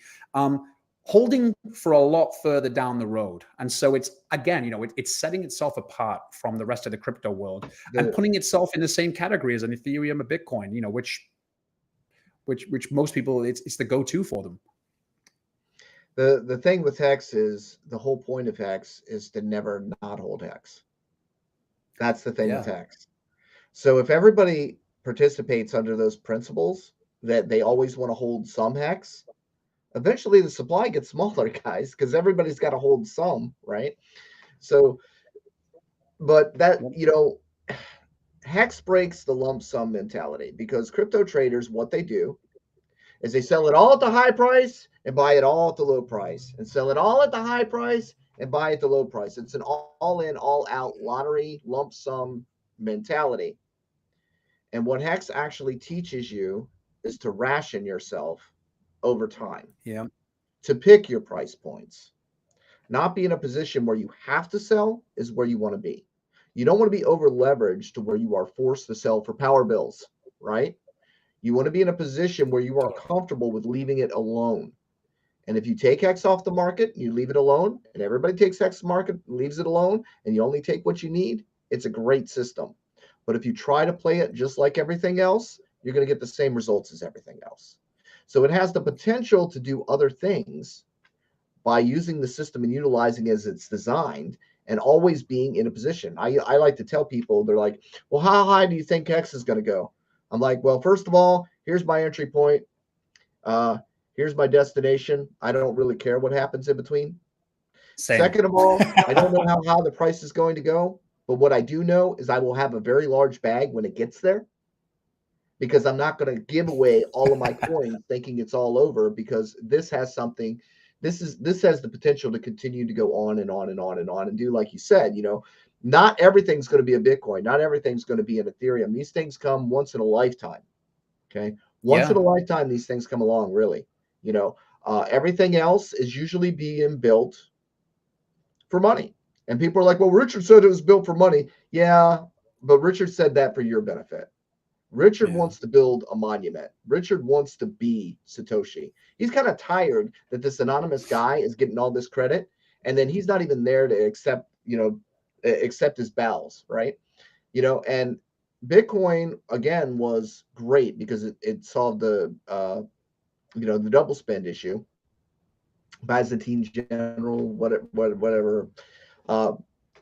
holding for a lot further down the road. And so it's, again, it's setting itself apart from the rest of the crypto world and putting itself in the same category as an Ethereum or Bitcoin, which most people, it's the go-to for them. The thing with Hex is, the whole point of Hex is to never not hold Hex. That's the thing with Hex. So if everybody participates under those principles that they always want to hold some Hex, eventually the supply gets smaller, guys, because everybody's got to hold some, right? So, but that, Hex breaks the lump sum mentality, because crypto traders, what they do is they sell it all at the high price and buy it all at the low price, and sell it all at the high price and buy at the low price. It's an all-in, all-out lottery lump sum mentality. And what Hex actually teaches you is to ration yourself over time. Yeah. To pick your price points. Not be in a position where you have to sell is where you want to be. You don't want to be over leveraged to where you are forced to sell for power bills, right? You want to be in a position where you are comfortable with leaving it alone. And if you take X off the market, you leave it alone, and everybody takes X market, leaves it alone, and you only take what you need, it's a great system. But if you try to play it just like everything else, you're going to get the same results as everything else. So it has the potential to do other things by using the system and utilizing it as it's designed and always being in a position. I like to tell people, they're like, well, how high do you think X is going to go? I'm like, well, first of all, here's my entry point. Uh, Here's my destination. I don't really care what happens in between. Same. Second of all, I don't know how high the price is going to go, but what I do know is I will have a very large bag when it gets there because I'm not going to give away all of my coins thinking it's all over because this has something. This has the potential to continue to go on and on and on and on and do like you said. Not everything's going to be a Bitcoin. Not everything's going to be an Ethereum. These things come once in a lifetime. Okay, once in a Yeah. lifetime, these things come along. Really, you know, everything else is usually being built for money. And people are like, well, Richard said it was built for money. Yeah, but Richard said that for your benefit. Richard Yeah. wants to build a monument. Richard wants to be Satoshi. He's kind of tired that this anonymous guy is getting all this credit, and then he's not even there to accept his bows, right? And Bitcoin again was great because it solved the double spend issue. Byzantine general, whatever. Uh,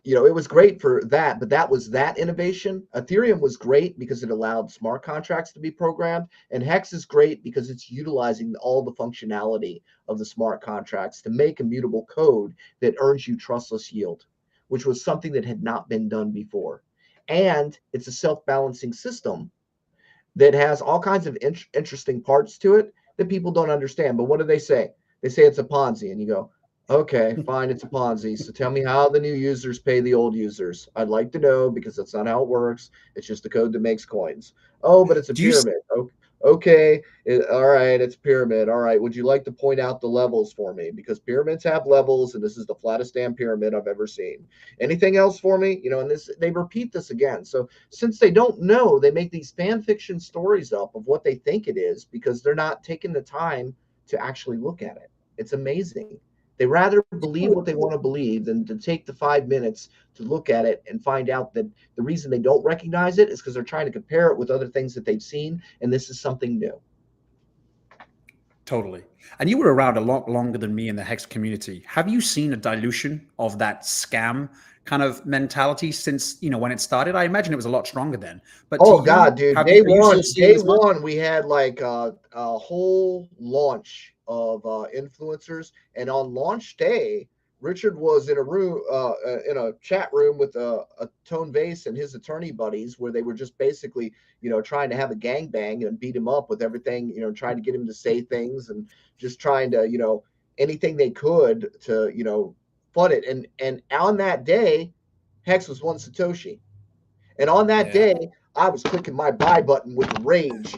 it was great for that, but that was that innovation. Ethereum was great because it allowed smart contracts to be programmed, and Hex is great because it's utilizing all the functionality of the smart contracts to make immutable code that earns you trustless yield, which was something that had not been done before. And it's a self-balancing system that has all kinds of interesting parts to it that people don't understand. But what do they say? They say it's a Ponzi, and you go, okay, fine, it's a Ponzi. So tell me how the new users pay the old users. I'd like to know because that's not how it works. It's just the code that makes coins. Oh, but it's a Do you? pyramid. Okay, all right, it's a pyramid. All right, would you like to point out the levels for me? Because pyramids have levels, and this is the flattest damn pyramid I've ever seen. Anything else for me? And they repeat this again. So since they don't know, they make these fan fiction stories up of what they think it is because they're not taking the time to actually look at it. It's amazing. They rather believe what they want to believe than to take the 5 minutes to look at it and find out that the reason they don't recognize it is because they're trying to compare it with other things that they've seen, and this is something new. Totally. And you were around a lot longer than me in the Hex community. Have you seen a dilution of that scam kind of mentality since, when it started? I imagine it was a lot stronger then. But to Oh you, God, dude! are you still seeing Day as much? one, we had like a whole launch of influencers, and on launch day, Richard was in a room, in a chat room with a Tone Vase and his attorney buddies, where they were just basically, trying to have a gangbang and beat him up with everything, trying to get him to say things and just trying to, anything they could to, flood it. And on that day, Hex was one Satoshi. And on that Yeah. day, I was clicking my buy button with rage.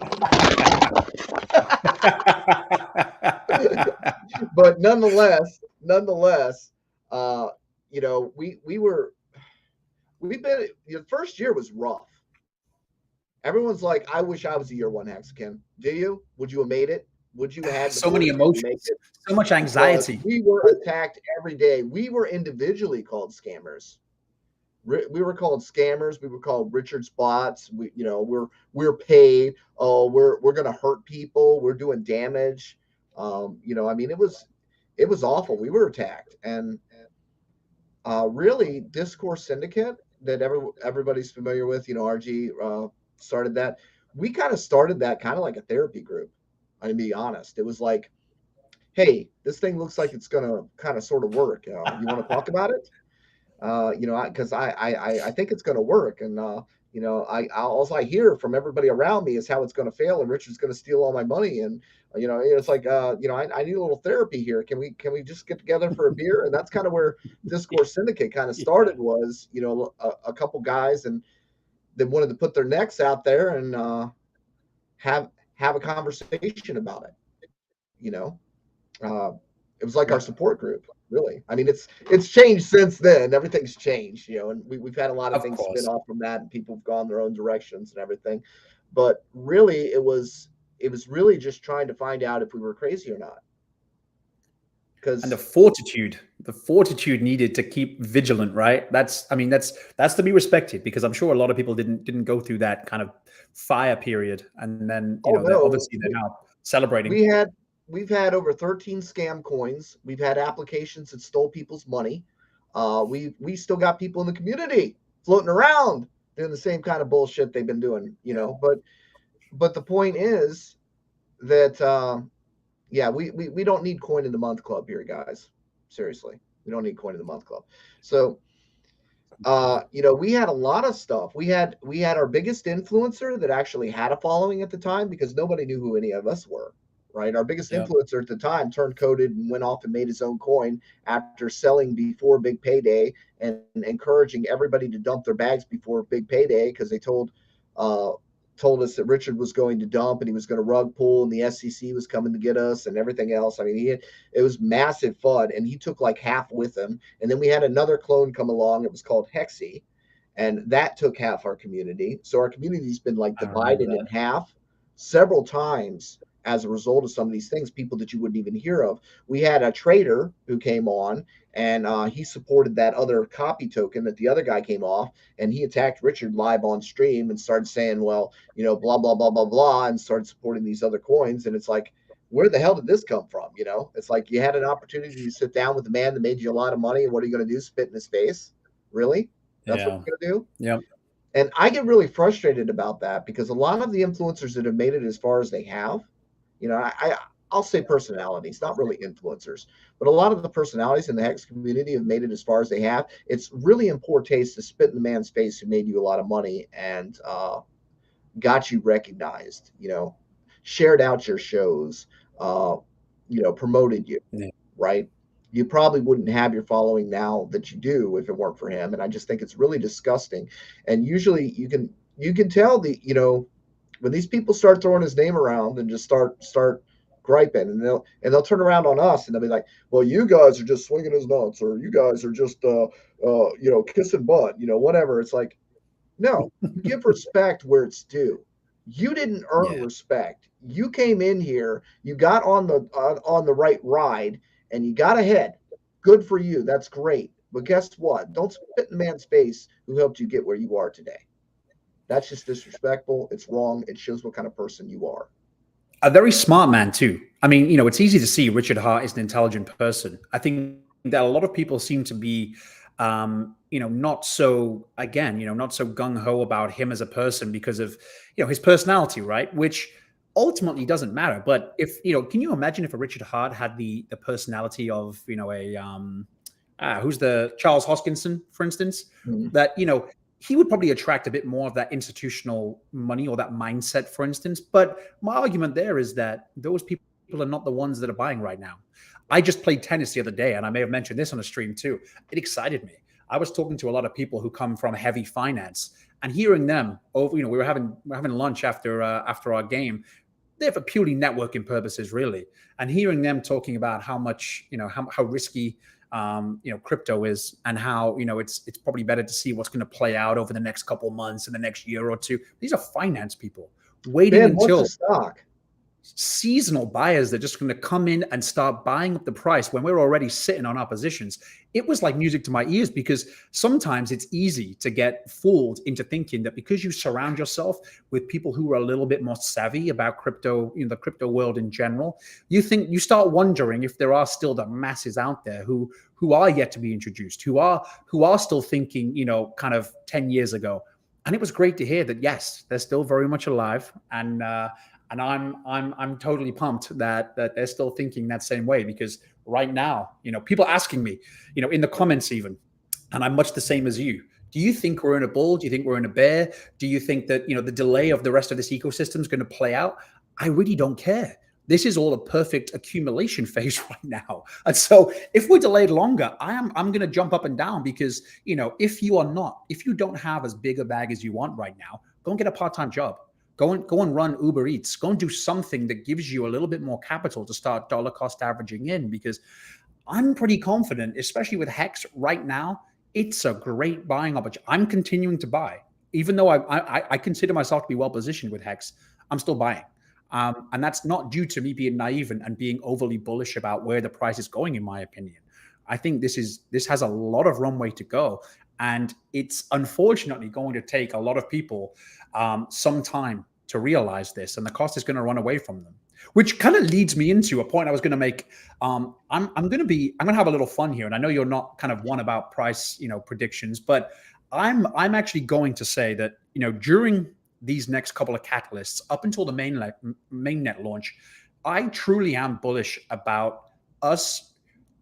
But nonetheless, uh, we've been the first year was rough. Everyone's like, I wish I was a year one Hexagon. Do you? Would you have made it? Would you have had the So many fortitude to make emotions, it? so much Because anxiety. we were attacked every day. We were individually called scammers. We were called scammers. We were called Richard's bots. We're paid. Oh, we're gonna hurt people. We're doing damage. I mean, it was awful. We were attacked, and really, Discourse Syndicate that everybody's familiar with. RG started that. We kind of started that kind of like a therapy group. To be honest, it was like, hey, this thing looks like it's gonna kind of sort of work. You want to talk about it? Because I think it's going to work, and all I hear from everybody around me is how it's going to fail, and Richard's going to steal all my money, and it's like I need a little therapy here. Can we just get together for a beer? And that's kind of where Discourse Syndicate kind of started. Was a couple guys, and they wanted to put their necks out there and have a conversation about it. You know, uh, It was like our Yep. support group, really. I mean, it's changed since then. Everything's changed, and we've had a lot of Of things spin course. off from that, and people have gone their own directions and everything. But really, it was really just trying to find out if we were crazy or not. And the Because fortitude needed to keep vigilant, right? I mean, that's to be respected, because I'm sure a lot of people didn't go through that kind of fire period, and then oh they're no, obviously they're now celebrating. we had we've had over 13 scam coins. We've had applications that stole people's money. We still got people in the community floating around doing the same kind of bullshit they've been doing, But the point is that yeah, we don't need coin in the month club here, guys. Seriously, we don't need coin in the month club. So we had a lot of stuff. We had our biggest influencer that actually had a following at the time because nobody knew who any of us were. Right, our biggest Yeah. influencer at the time turned coded and went off and made his own coin after selling before big payday and encouraging everybody to dump their bags before big payday because they uh, told us that Richard was going to dump and he was going to rug pull and the SEC was coming to get us and everything else. I mean, it was massive fun and he took like half with him. And then we had another clone come along. It was called Hexy, and that took half our community. So our community's been like I remember divided in that. half several times as a result of some of these things, people that you wouldn't even hear of. We had a trader who came on and he supported that other copy token that the other guy came off, and he attacked Richard live on stream and started saying, well, blah, blah, blah, blah, blah, and started supporting these other coins. And it's like, where the hell did this come from? It's like you had an opportunity to sit down with the man that made you a lot of money. And what are you going to do? Spit in his face? Really? That's what Yeah. you're going to do? Yeah. And I get really frustrated about that because a lot of the influencers that have made it as far as they have, I'll say personalities, not really influencers, but a lot of the personalities in the Hex community have made it as far as they have. It's really in poor taste to spit in the man's face who made you a lot of money and got you recognized, shared out your shows, promoted you, Yeah. right? You probably wouldn't have your following now that you do if it weren't for him. And I just think it's really disgusting. And usually you can tell when these people start throwing his name around and just start griping, and they'll turn around on us and they'll be like, well, you guys are just swinging his nuts, or you guys are just kissing butt, whatever. It's like, no, you give respect where it's due. You didn't earn Yeah. respect. You came in here, you got on the right ride, and you got ahead. Good for you. That's great. But guess what? Don't spit in the man's face who helped you get where you are today. That's just disrespectful. It's wrong. It shows what kind of person you are. A very smart man too. I mean, it's easy to see Richard Hart is an intelligent person. I think that a lot of people seem to be, not so, again, not so gung ho about him as a person because of, his personality, right? Which ultimately doesn't matter. But if, can you imagine if a Richard Hart had the personality of, who's the Charles Hoskinson, for instance, Mhm. that, he would probably attract a bit more of that institutional money or that mindset, for instance. But my argument there is that those people are not the ones that are buying right now. I just played tennis the other day, and I may have mentioned this on a stream too. It excited me. I was talking to a lot of people who come from heavy finance, and hearing them over, we were having lunch after our game. They're for purely networking purposes, really. And hearing them talking about how much, how risky crypto is, and how it's probably better to see what's going to play out over the next couple of months and the next year or two. These are finance people waiting Ben, what's a until stock? seasonal buyers that are just going to come in and start buying up the price when we're already sitting on our positions. It was like music to my ears, because sometimes it's easy to get fooled into thinking that because you surround yourself with people who are a little bit more savvy about crypto, the crypto world in general, you start wondering if there are still the masses out there who are yet to be introduced, who are still thinking, kind of 10 years ago. And it was great to hear that, yes, they're still very much alive. And I'm totally pumped that they're still thinking that same way, because right now, people asking me, in the comments even, and I'm much the same as you. Do you think we're in a bull? Do you think we're in a bear? Do you think that, the delay of the rest of this ecosystem is going to play out? I really don't care. This is all a perfect accumulation phase right now. And so if we're delayed longer, I'm going to jump up and down, because, if you don't have as big a bag as you want right now, go and get a part-time job. go and run Uber Eats. Go and do something that gives you a little bit more capital to start dollar cost averaging in, because I'm pretty confident, especially with Hex right now, it's a great buying opportunity. I'm continuing to buy, even though I consider myself to be well positioned with Hex. I'm still buying, and that's not due to me being naive and being overly bullish about where the price is going. In my opinion, I think this has a lot of runway to go, and it's unfortunately going to take a lot of people some time to realize this, and the cost is going to run away from them. Which kind of leads me into a point I was going to make. I'm going to have a little fun here, and I know you're not kind of one about price, predictions, but I'm actually going to say that during these next couple of catalysts up until the mainnet launch, I truly am bullish about us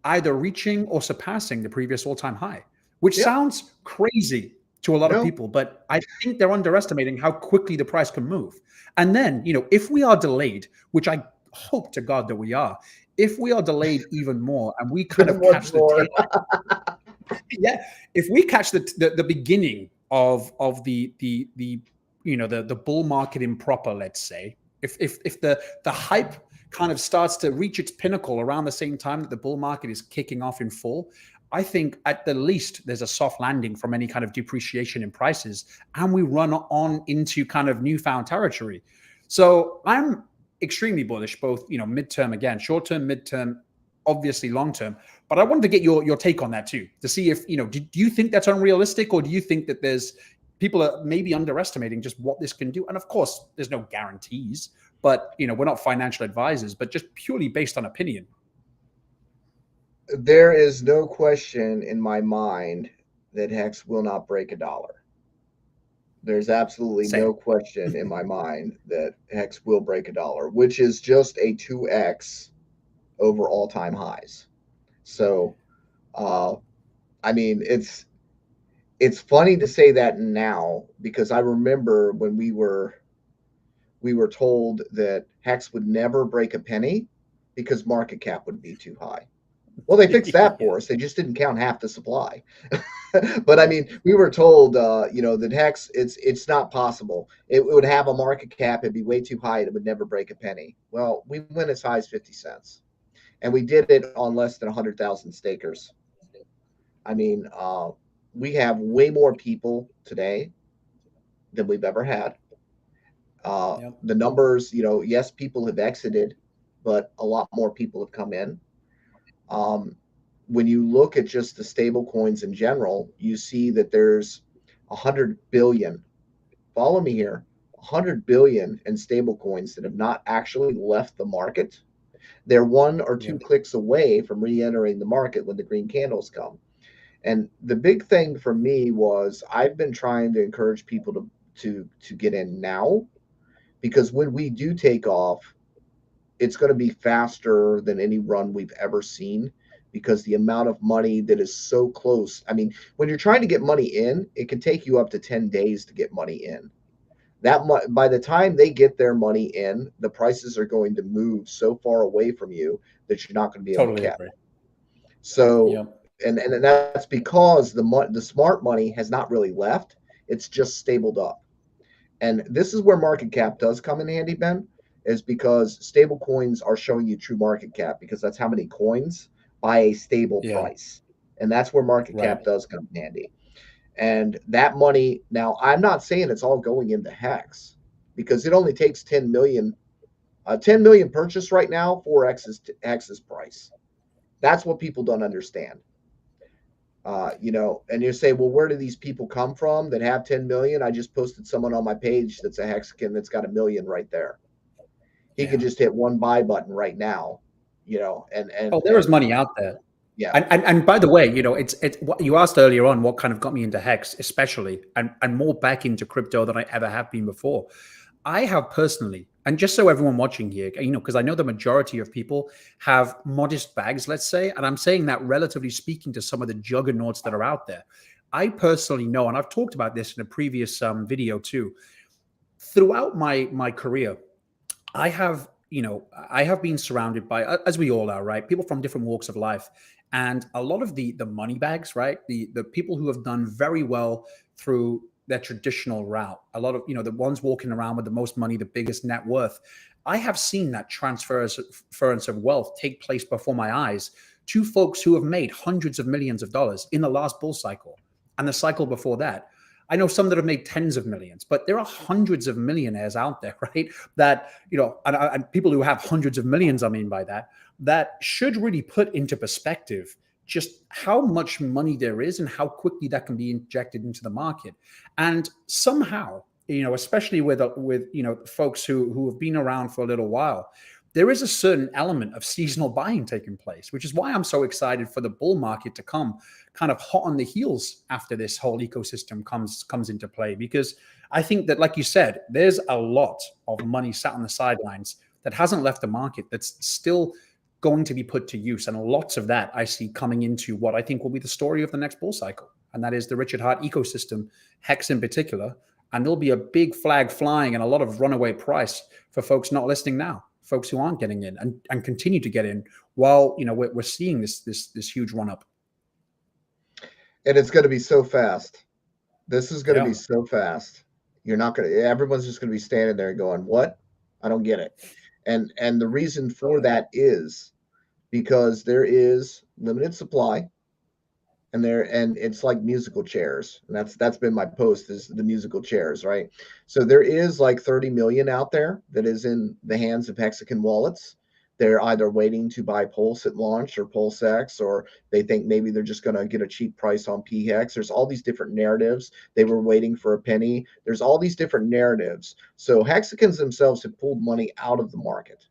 either reaching or surpassing the previous all-time high, which sounds crazy to a lot of people, but I think they're underestimating how quickly the price can move. And then, if we are delayed, which I hope to God that we are, if we are delayed even more and we kind of catch the tail end, if we catch the beginning of the bull market improper, let's say, if the hype kind of starts to reach its pinnacle around the same time that the bull market is kicking off in full, I think at the least there's a soft landing from any kind of depreciation in prices, and we run on into kind of newfound territory. So I'm extremely bullish, both midterm, again, short term, midterm, obviously long term. But I wanted to get your take on that too, to see if do you think that's unrealistic, or do you think that there's people are maybe underestimating just what this can do? And of course, there's no guarantees, but we're not financial advisors, but just purely based on opinion. There is no question in my mind that Hex will not break $1. There's absolutely no question in my mind that Hex will break $1, which is just a 2x over all-time highs. So, I mean, it's funny to say that now, because I remember when we were told that Hex would never break a penny because market cap would be too high. Well, they fixed that for us. They just didn't count half the supply. But I mean, we were told, that Hex, it's not possible. It would have a market cap. It'd be way too high. It would never break a penny. Well, we went as high as 50 cents, and we did it on less than 100,000 stakers. I mean, we have way more people today than we've ever had. The numbers, yes, people have exited, but a lot more people have come in. When you look at just the stable coins in general, you see that there's 100 billion, follow me here, 100 billion in stable coins that have not actually left the market. They're one or two clicks away from re-entering the market when the green candles come. And the big thing for me was I've been trying to encourage people to get in now, because when we do take off, it's going to be faster than any run we've ever seen, because the amount of money that is so close. I mean, when you're trying to get money in, it can take you up to 10 days to get money in. By the time they get their money in, the prices are going to move so far away from you that you're not going to be able to catch. So, and that's because the smart money has not really left. It's just stabled up. And this is where market cap does come in handy, Ben, is because stable coins are showing you true market cap, because that's how many coins by a stable price. And that's where market cap does come in handy. And that money, now I'm not saying it's all going into Hex, because it only takes 10 million purchase right now for Hex's price. That's what people don't understand. And you say, well, where do these people come from that have 10 million? I just posted someone on my page that's a Hexagon that's got 1 million right there. He could just hit one buy button right now, and there is money out there. Yeah. And by the way, it's what you asked earlier on, what kind of got me into Hex, especially, and more back into crypto than I ever have been before. I have personally, and just so everyone watching here, because I know the majority of people have modest bags, let's say, and I'm saying that relatively speaking to some of the juggernauts that are out there. I personally know, and I've talked about this in a previous video too, throughout my career, I have been surrounded by, as we all are, right, people from different walks of life, and a lot of the money bags, right, the people who have done very well through their traditional route. A lot of, the ones walking around with the most money, the biggest net worth. I have seen that transference of wealth take place before my eyes to folks who have made hundreds of millions of dollars in the last bull cycle and the cycle before that. I know some that have made tens of millions, but there are hundreds of millionaires out there, right? That, and people who have hundreds of millions, I mean by that, that should really put into perspective just how much money there is and how quickly that can be injected into the market. And somehow, especially with folks who have been around for a little while, there is a certain element of seasonal buying taking place, which is why I'm so excited for the bull market to come kind of hot on the heels after this whole ecosystem comes into play. Because I think that, like you said, there's a lot of money sat on the sidelines that hasn't left the market, that's still going to be put to use. And lots of that I see coming into what I think will be the story of the next bull cycle. And that is the Richard Hart ecosystem, Hex in particular. And there'll be a big flag flying and a lot of runaway price for folks not listening now, folks who aren't getting in and continue to get in while, we're seeing this huge run up. And it's going to be so fast. This is going to be so fast. You're not going to, everyone's just going to be standing there going, what? I don't get it. And the reason for that is because there is limited supply, and it's like musical chairs. And that's been my post, is the musical chairs, right? So there is like 30 million out there that is in the hands of Hexagon wallets. They're either waiting to buy Pulse at launch or PulseX, or they think maybe they're just going to get a cheap price on PHEX. There's all these different narratives. They were waiting for a penny. There's all these different narratives. So Hexagons themselves have pulled money out of the market.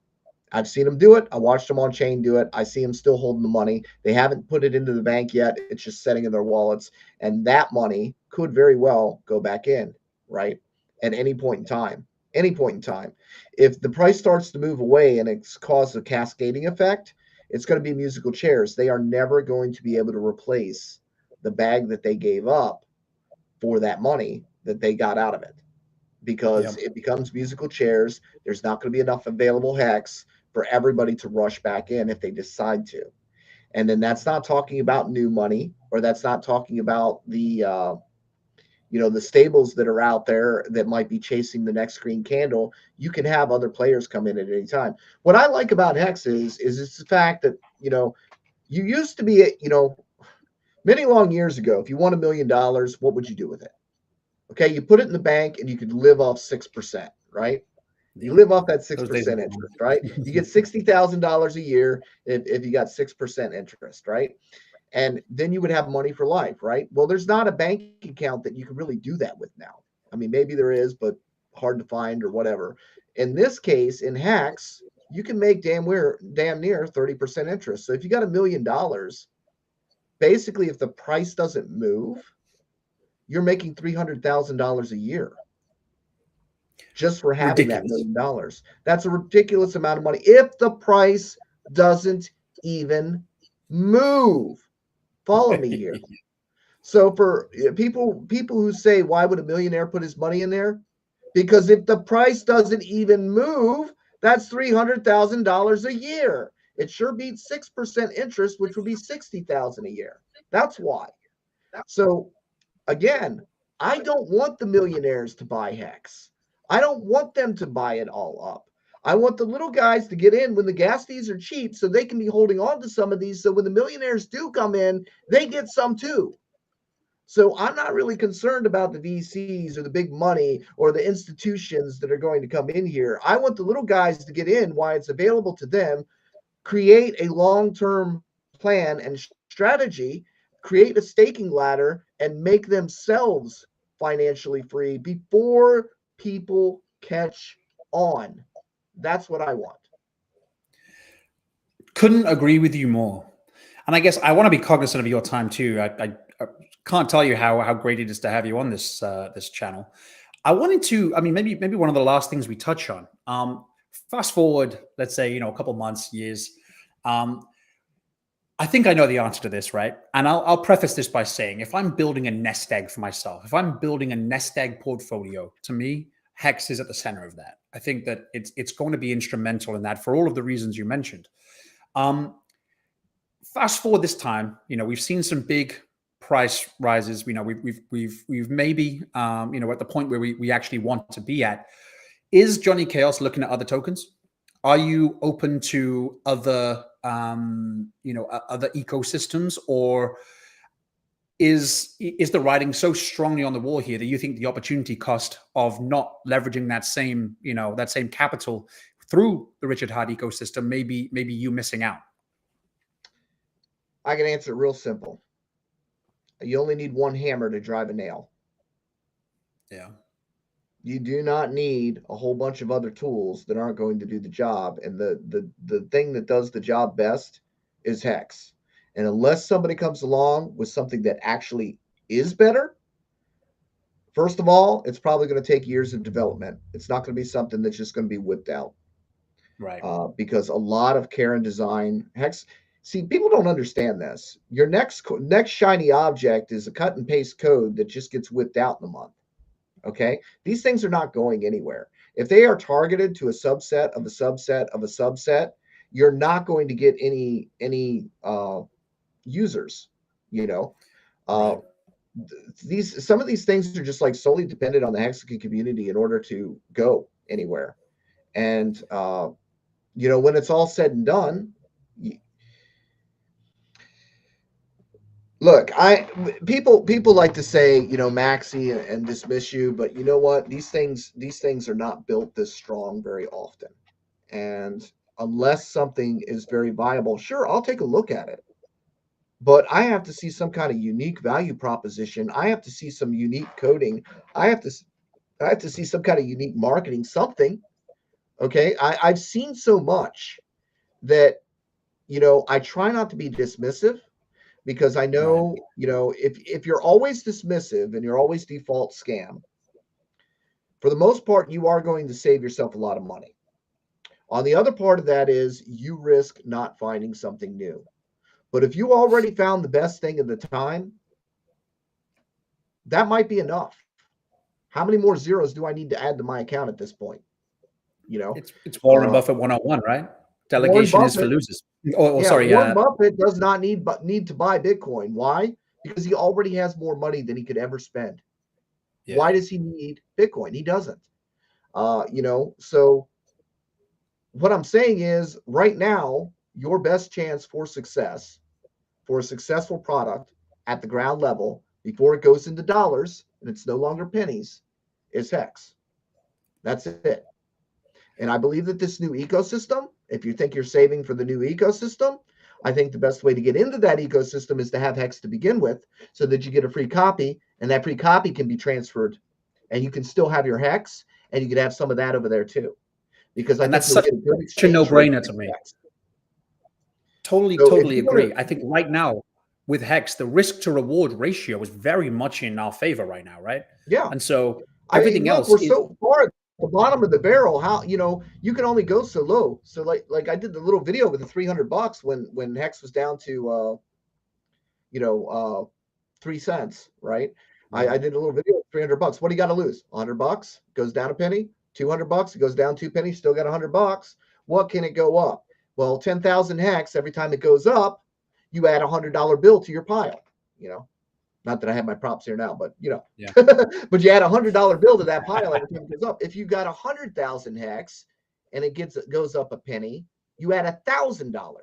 I've seen them do it. I watched them on chain do it. I see them still holding the money. They haven't put it into the bank yet. It's just sitting in their wallets. And that money could very well go back in, right? At any point in time. Any point in time. If the price starts to move away and it's caused a cascading effect, it's going to be musical chairs. They are never going to be able to replace the bag that they gave up for that money that they got out of it, because it becomes musical chairs. There's not going to be enough available hex for everybody to rush back in if they decide to. And then that's not talking about new money, or that's not talking about the the stables that are out there that might be chasing the next green candle. You can have other players come in at any time. What I like about Hex is it's the fact that, you used to be, many long years ago, if you won $1 million, what would you do with it? Okay, you put it in the bank and you could live off 6%, right? You live off that 6% interest, right? You get $60,000 a year if you got 6% interest, right? And then you would have money for life, right? Well, there's not a bank account that you can really do that with now. I mean, maybe there is, but hard to find or whatever. In this case, in Hex, you can make damn near 30% interest. So if you got $1 million, basically, if the price doesn't move, you're making $300,000 a year just for having that $1 million. That's a ridiculous amount of money if the price doesn't even move. Follow me here. So for people who say, why would a millionaire put his money in there? Because if the price doesn't even move, that's $300,000 a year. It sure beats 6% interest, which would be $60,000 a year. That's why. So again, I don't want the millionaires to buy Hex. I don't want them to buy it all up. I want the little guys to get in when the gas fees are cheap, so they can be holding on to some of these. So when the millionaires do come in, they get some too. So I'm not really concerned about the VCs or the big money or the institutions that are going to come in here. I want the little guys to get in while it's available to them, create a long-term plan and strategy, create a staking ladder, and make themselves financially free before people catch on. That's what I want. Couldn't agree with you more. And I guess I want to be cognizant of your time too. I can't tell you how great it is to have you on this this channel. I wanted to, I mean, maybe one of the last things we touch on. Fast forward, let's say, a couple months, years. I think I know the answer to this, right? And I'll preface this by saying, if I'm building a nest egg for myself, if I'm building a nest egg portfolio, to me, Hex is at the center of that. I think that it's going to be instrumental in that for all of the reasons you mentioned. Fast forward this time, we've seen some big price rises, we've maybe at the point where we actually want to be at. Is Johnny Chaos looking at other tokens? Are you open to other other ecosystems, or is the writing so strongly on the wall here that you think the opportunity cost of not leveraging that same capital through the Richard Heart ecosystem maybe you missing out? I can answer it real simple. You only need one hammer to drive a nail. Yeah. You do not need a whole bunch of other tools that aren't going to do the job. And the thing that does the job best is Hex. And unless somebody comes along with something that actually is better, first of all, it's probably going to take years of development. It's not going to be something that's just going to be whipped out. Right. Because a lot of care and design Hex. See, people don't understand this. Your next shiny object is a cut and paste code that just gets whipped out in a month. Okay, these things are not going anywhere. If they are targeted to a subset of a subset of a subset, you're not going to get any users. Right. Some of these things are just like solely dependent on the Hexagon community in order to go anywhere. And when it's all said and done, look, people like to say, Maxi and dismiss you, but you know what? These things are not built this strong very often. And unless something is very viable, sure, I'll take a look at it. But I have to see some kind of unique value proposition. I have to see some unique coding. I have to see some kind of unique marketing, something. Okay. I've seen so much that, I try not to be dismissive, because I know, if you're always dismissive and you're always default scam, for the most part, you are going to save yourself a lot of money. On the other part of that is you risk not finding something new. But if you already found the best thing at the time, that might be enough. How many more zeros do I need to add to my account at this point? It's Warren Buffett 101, right? Delegation is for losers. Warren Buffett does not need to buy Bitcoin. Why? Because he already has more money than he could ever spend. Yeah. Why does he need Bitcoin? He doesn't. So what I'm saying is, right now, your best chance for success, for a successful product at the ground level, before it goes into dollars and it's no longer pennies, is Hex. That's it. And I believe that this new ecosystem, if you think you're saving for the new ecosystem, I think the best way to get into that ecosystem is to have Hex to begin with, so that you get a free copy, and that free copy can be transferred, and you can still have your Hex, and you can have some of that over there too. Because I think that's such a no-brainer to me. Totally agree. I think right now with Hex, the risk to reward ratio is very much in our favor right now, right? Yeah. And so everything else, we're so far at the bottom of the barrel. How, you can only go so low. So like I did the little video with the $300 when Hex was down to 3 cents, right? Mm-hmm. I did a little video with $300. What do you got to lose? $100 goes down a penny. $200, it goes down 2 pennies. Still got $100. What can it go up? Well, 10,000 Hex. Every time it goes up, you add $100 bill to your pile. Not that I have my props here now, but yeah. But you add $100 bill to that pile every time it goes up. If you got 100,000 Hex and it goes up a penny, you add $1,000.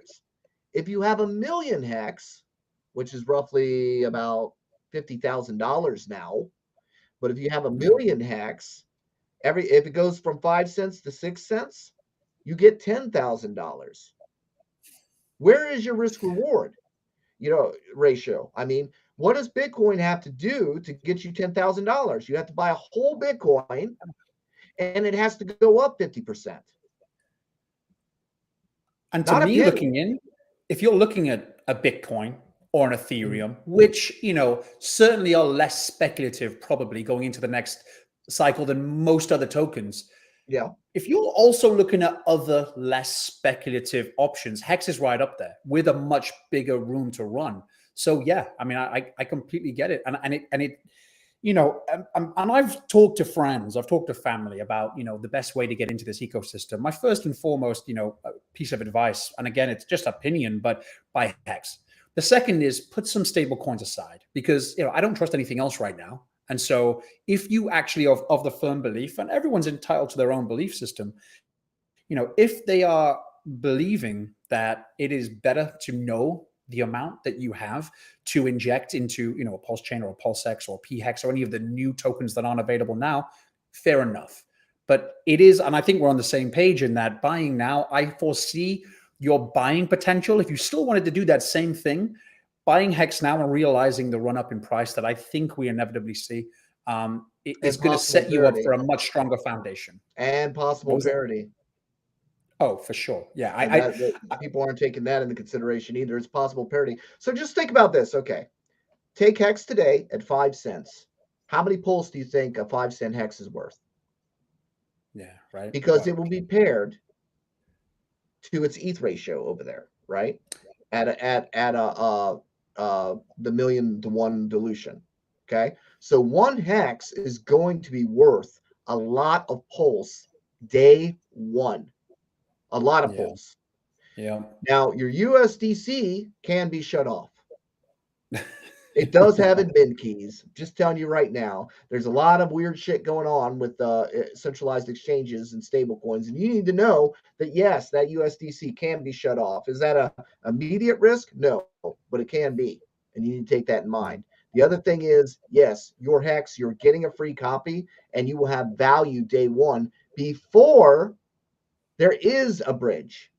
If you have 1,000,000 Hex, which is roughly about $50,000 now, but if you have 1,000,000 Hex, if it goes from 5 cents to 6 cents, you get $10,000. Where is your risk reward, ratio? I mean, what does Bitcoin have to do to get you $10,000? You have to buy a whole Bitcoin, and it has to go up 50%. And to me, if you're looking at a Bitcoin or an Ethereum, which, certainly are less speculative, probably going into the next cycle than most other tokens. Yeah. If you're also looking at other less speculative options, Hex is right up there with a much bigger room to run. So yeah, I mean, I completely get it, and I've talked to friends, I've talked to family about the best way to get into this ecosystem. My first and foremost piece of advice, and again, it's just opinion, but buy Hex. The second is put some stable coins aside, because I don't trust anything else right now. And so if you actually of the firm belief, and everyone's entitled to their own belief system, if they are believing that it is better to know the amount that you have to inject into, a Pulse Chain or a PulseX or PHEX or any of the new tokens that aren't available now, fair enough. But it is, and I think we're on the same page in that buying now, I foresee your buying potential. If you still wanted to do that same thing, buying Hex now and realizing the run up in price that I think we inevitably see, is going to set you up for a much stronger foundation. And possible parity. Oh, for sure. Yeah. That people aren't taking that into consideration either. It's possible parity. So just think about this. Okay. Take Hex today at 5 cents. How many pulls do you think a 5-cent Hex is worth? Yeah, right. Because it will be paired to its ETH ratio over there, right? At the 1,000,000 to 1 dilution. Okay. So 1 Hex is going to be worth a lot of pulse day 1. A lot of pulse. Yeah. Now, your USDC can be shut off. It does have admin keys. Just telling you right now, there's a lot of weird shit going on with centralized exchanges and stable coins. And you need to know that, yes, that USDC can be shut off. Is that a immediate risk? No, but it can be. And you need to take that in mind. The other thing is, yes, your Hex, you're getting a free copy and you will have value day 1 before there is a bridge.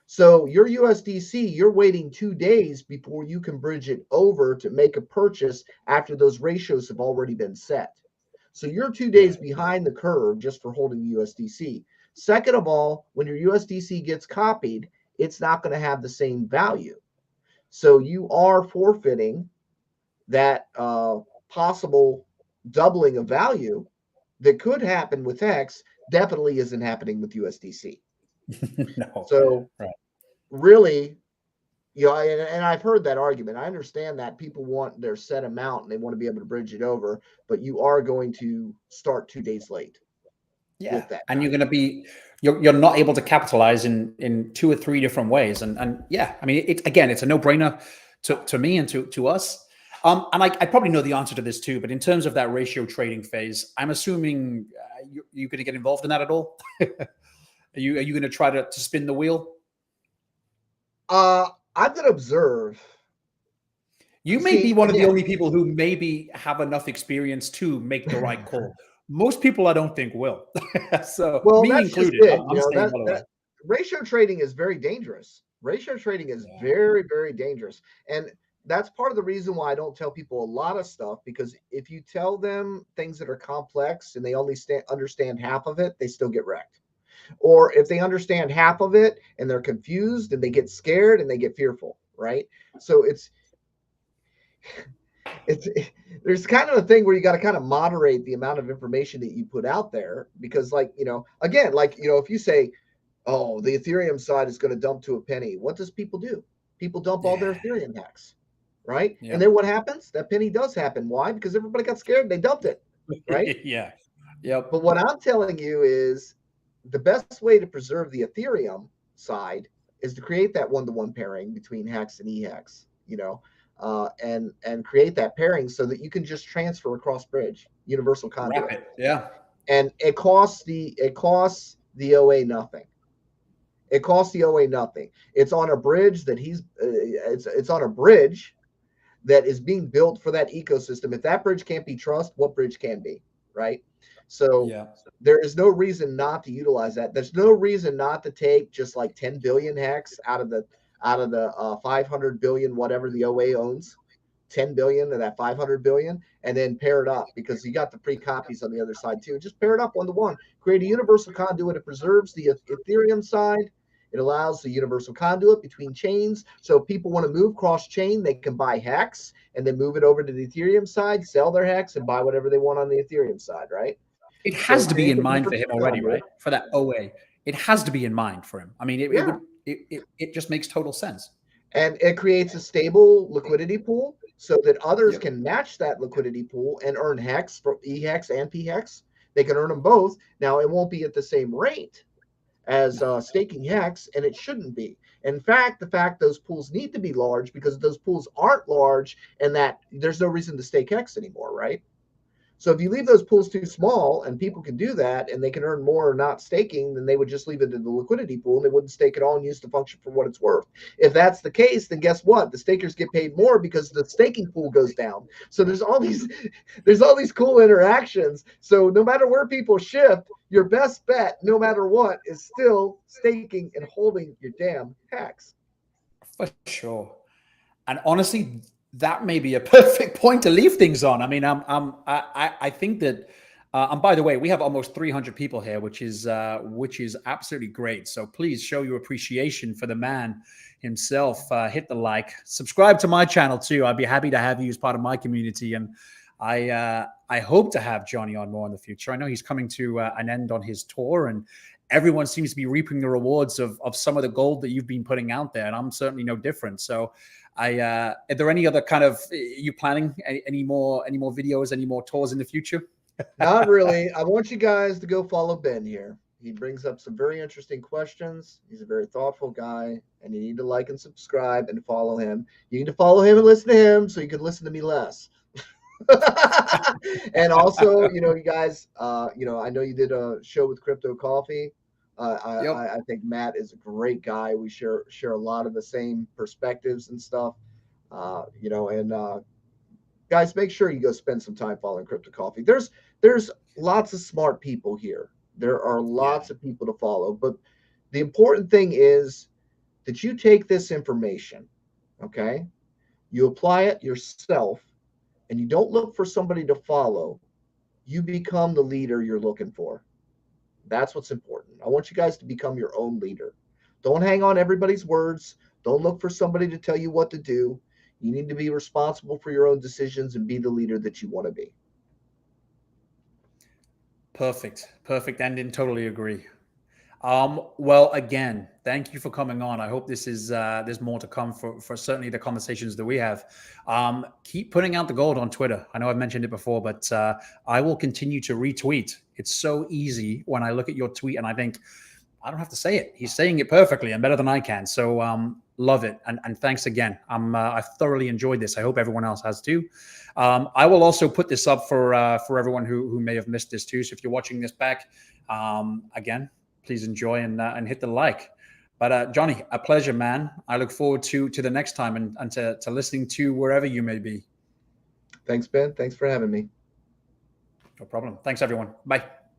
So your USDC, you're waiting 2 days before you can bridge it over to make a purchase after those ratios have already been set. So you're 2 days behind the curve just for holding USDC. Second of all, when your USDC gets copied, it's not going to have the same value. So you are forfeiting that possible doubling of value that could happen with Hex. Definitely isn't happening with USDC. No. So really, and I've heard that argument. I understand that people want their set amount and they want to be able to bridge it over, but you are going to start 2 days late. Yeah. With that and you're going to be, you're not able to capitalize in 2 or 3 different ways. And yeah, I mean, it's a no brainer to me and to us. And I probably know the answer to this too, but in terms of that ratio trading phase, I'm assuming you're going to get involved in that at all? Are you going to try to spin the wheel? I'm going to observe. You may be one of the only people who maybe have enough experience to make the right call. Most people, I don't think, will. So, well, me that's included. Just it. Ratio trading is very dangerous. Ratio trading is very, very dangerous. And that's part of the reason why I don't tell people a lot of stuff, because if you tell them things that are complex and they only understand half of it, they still get wrecked. Or if they understand half of it and they're confused and they get scared and they get fearful, right? So there's kind of a thing where you got to kind of moderate the amount of information that you put out there, because again, if you say, oh, the Ethereum side is going to dump to a penny, what does people do? People dump all their Ethereum hacks, right? And then what happens? That penny does happen. Why? Because everybody got scared and they dumped it, right? But what I'm telling you is the best way to preserve the Ethereum side is to create that 1-to-1 pairing between Hex and EHEX, and create that pairing so that you can just transfer across bridge, universal conduit. Rapid. Yeah. And it costs the OA nothing. It costs the OA nothing. It's on a bridge that it's on a bridge that is being built for that ecosystem. If that bridge can't be trusted, what bridge can be, right? So there is no reason not to utilize that. There's no reason not to take just like 10 billion Hex out of the 500 billion, whatever the OA owns, 10 billion of that 500 billion, and then pair it up, because you got the free copies on the other side too. Just pair it up 1-to-1. Create a universal conduit. It preserves the Ethereum side. It allows the universal conduit between chains. So if people want to move cross chain, they can buy Hex and then move it over to the Ethereum side, sell their Hex, and buy whatever they want on the Ethereum side, right? It has to be in mind for him already, right? For that OA, it has to be in mind for him. I mean, it just makes total sense. And it creates a stable liquidity pool so that others can match that liquidity pool and earn Hex for EHEX and PHEX. They can earn them both. Now, it won't be at the same rate, as staking hex, and it shouldn't be. In fact, the fact those pools need to be large, because those pools aren't large, and that there's no reason to stake hex anymore, right? So if you leave those pools too small and people can do that and they can earn more not staking, then they would just leave it in the liquidity pool and they wouldn't stake it all and use the function for what it's worth. If that's the case, then guess what? The stakers get paid more because the staking pool goes down. So there's all these cool interactions. So no matter where people shift, your best bet, no matter what, is still staking and holding your damn hex. For sure. And honestly, that may be a perfect point to leave things on. I mean, I think that, and by the way, we have almost 300 people here, which is absolutely great. So please show your appreciation for the man himself. Hit the like, subscribe to my channel too. I'd be happy to have you as part of my community. And I hope to have Johnny on more in the future. I know he's coming to an end on his tour, and everyone seems to be reaping the rewards of some of the gold that you've been putting out there. And I'm certainly no different. So are there any other kind of, you planning any more videos, any more tours in the future? Not really. I want you guys to go follow Ben here. He brings up some very interesting questions. He's a very thoughtful guy, and you need to like and subscribe and follow him. You need to follow him and listen to him so you can listen to me less. And also, you guys, I know you did a show with Crypto Coffee. Yep. I think Matt is a great guy. We share a lot of the same perspectives and stuff. Guys, make sure you go spend some time following Crypto Coffee. There's lots of smart people here. There are lots of people to follow, but the important thing is that you take this information, okay? You apply it yourself, and you don't look for somebody to follow. You become the leader you're looking for. That's what's important. I want you guys to become your own leader. Don't hang on everybody's words. Don't look for somebody to tell you what to do. You need to be responsible for your own decisions and be the leader that you want to be. Perfect ending. Totally agree. Well, again, thank you for coming on. I hope this is there's more to come for certainly the conversations that we have. Keep putting out the gold on Twitter. I know I've mentioned it before, but I will continue to retweet. It's so easy when I look at your tweet and I think, I don't have to say it. He's saying it perfectly and better than I can. So love it. And thanks again. I've thoroughly enjoyed this. I hope everyone else has too. I will also put this up for everyone who may have missed this too. So if you're watching this back, again, please enjoy and hit the like. But Johnny, a pleasure, man. I look forward to the next time and to listening to wherever you may be. Thanks, Ben. Thanks for having me. No problem. Thanks, everyone. Bye.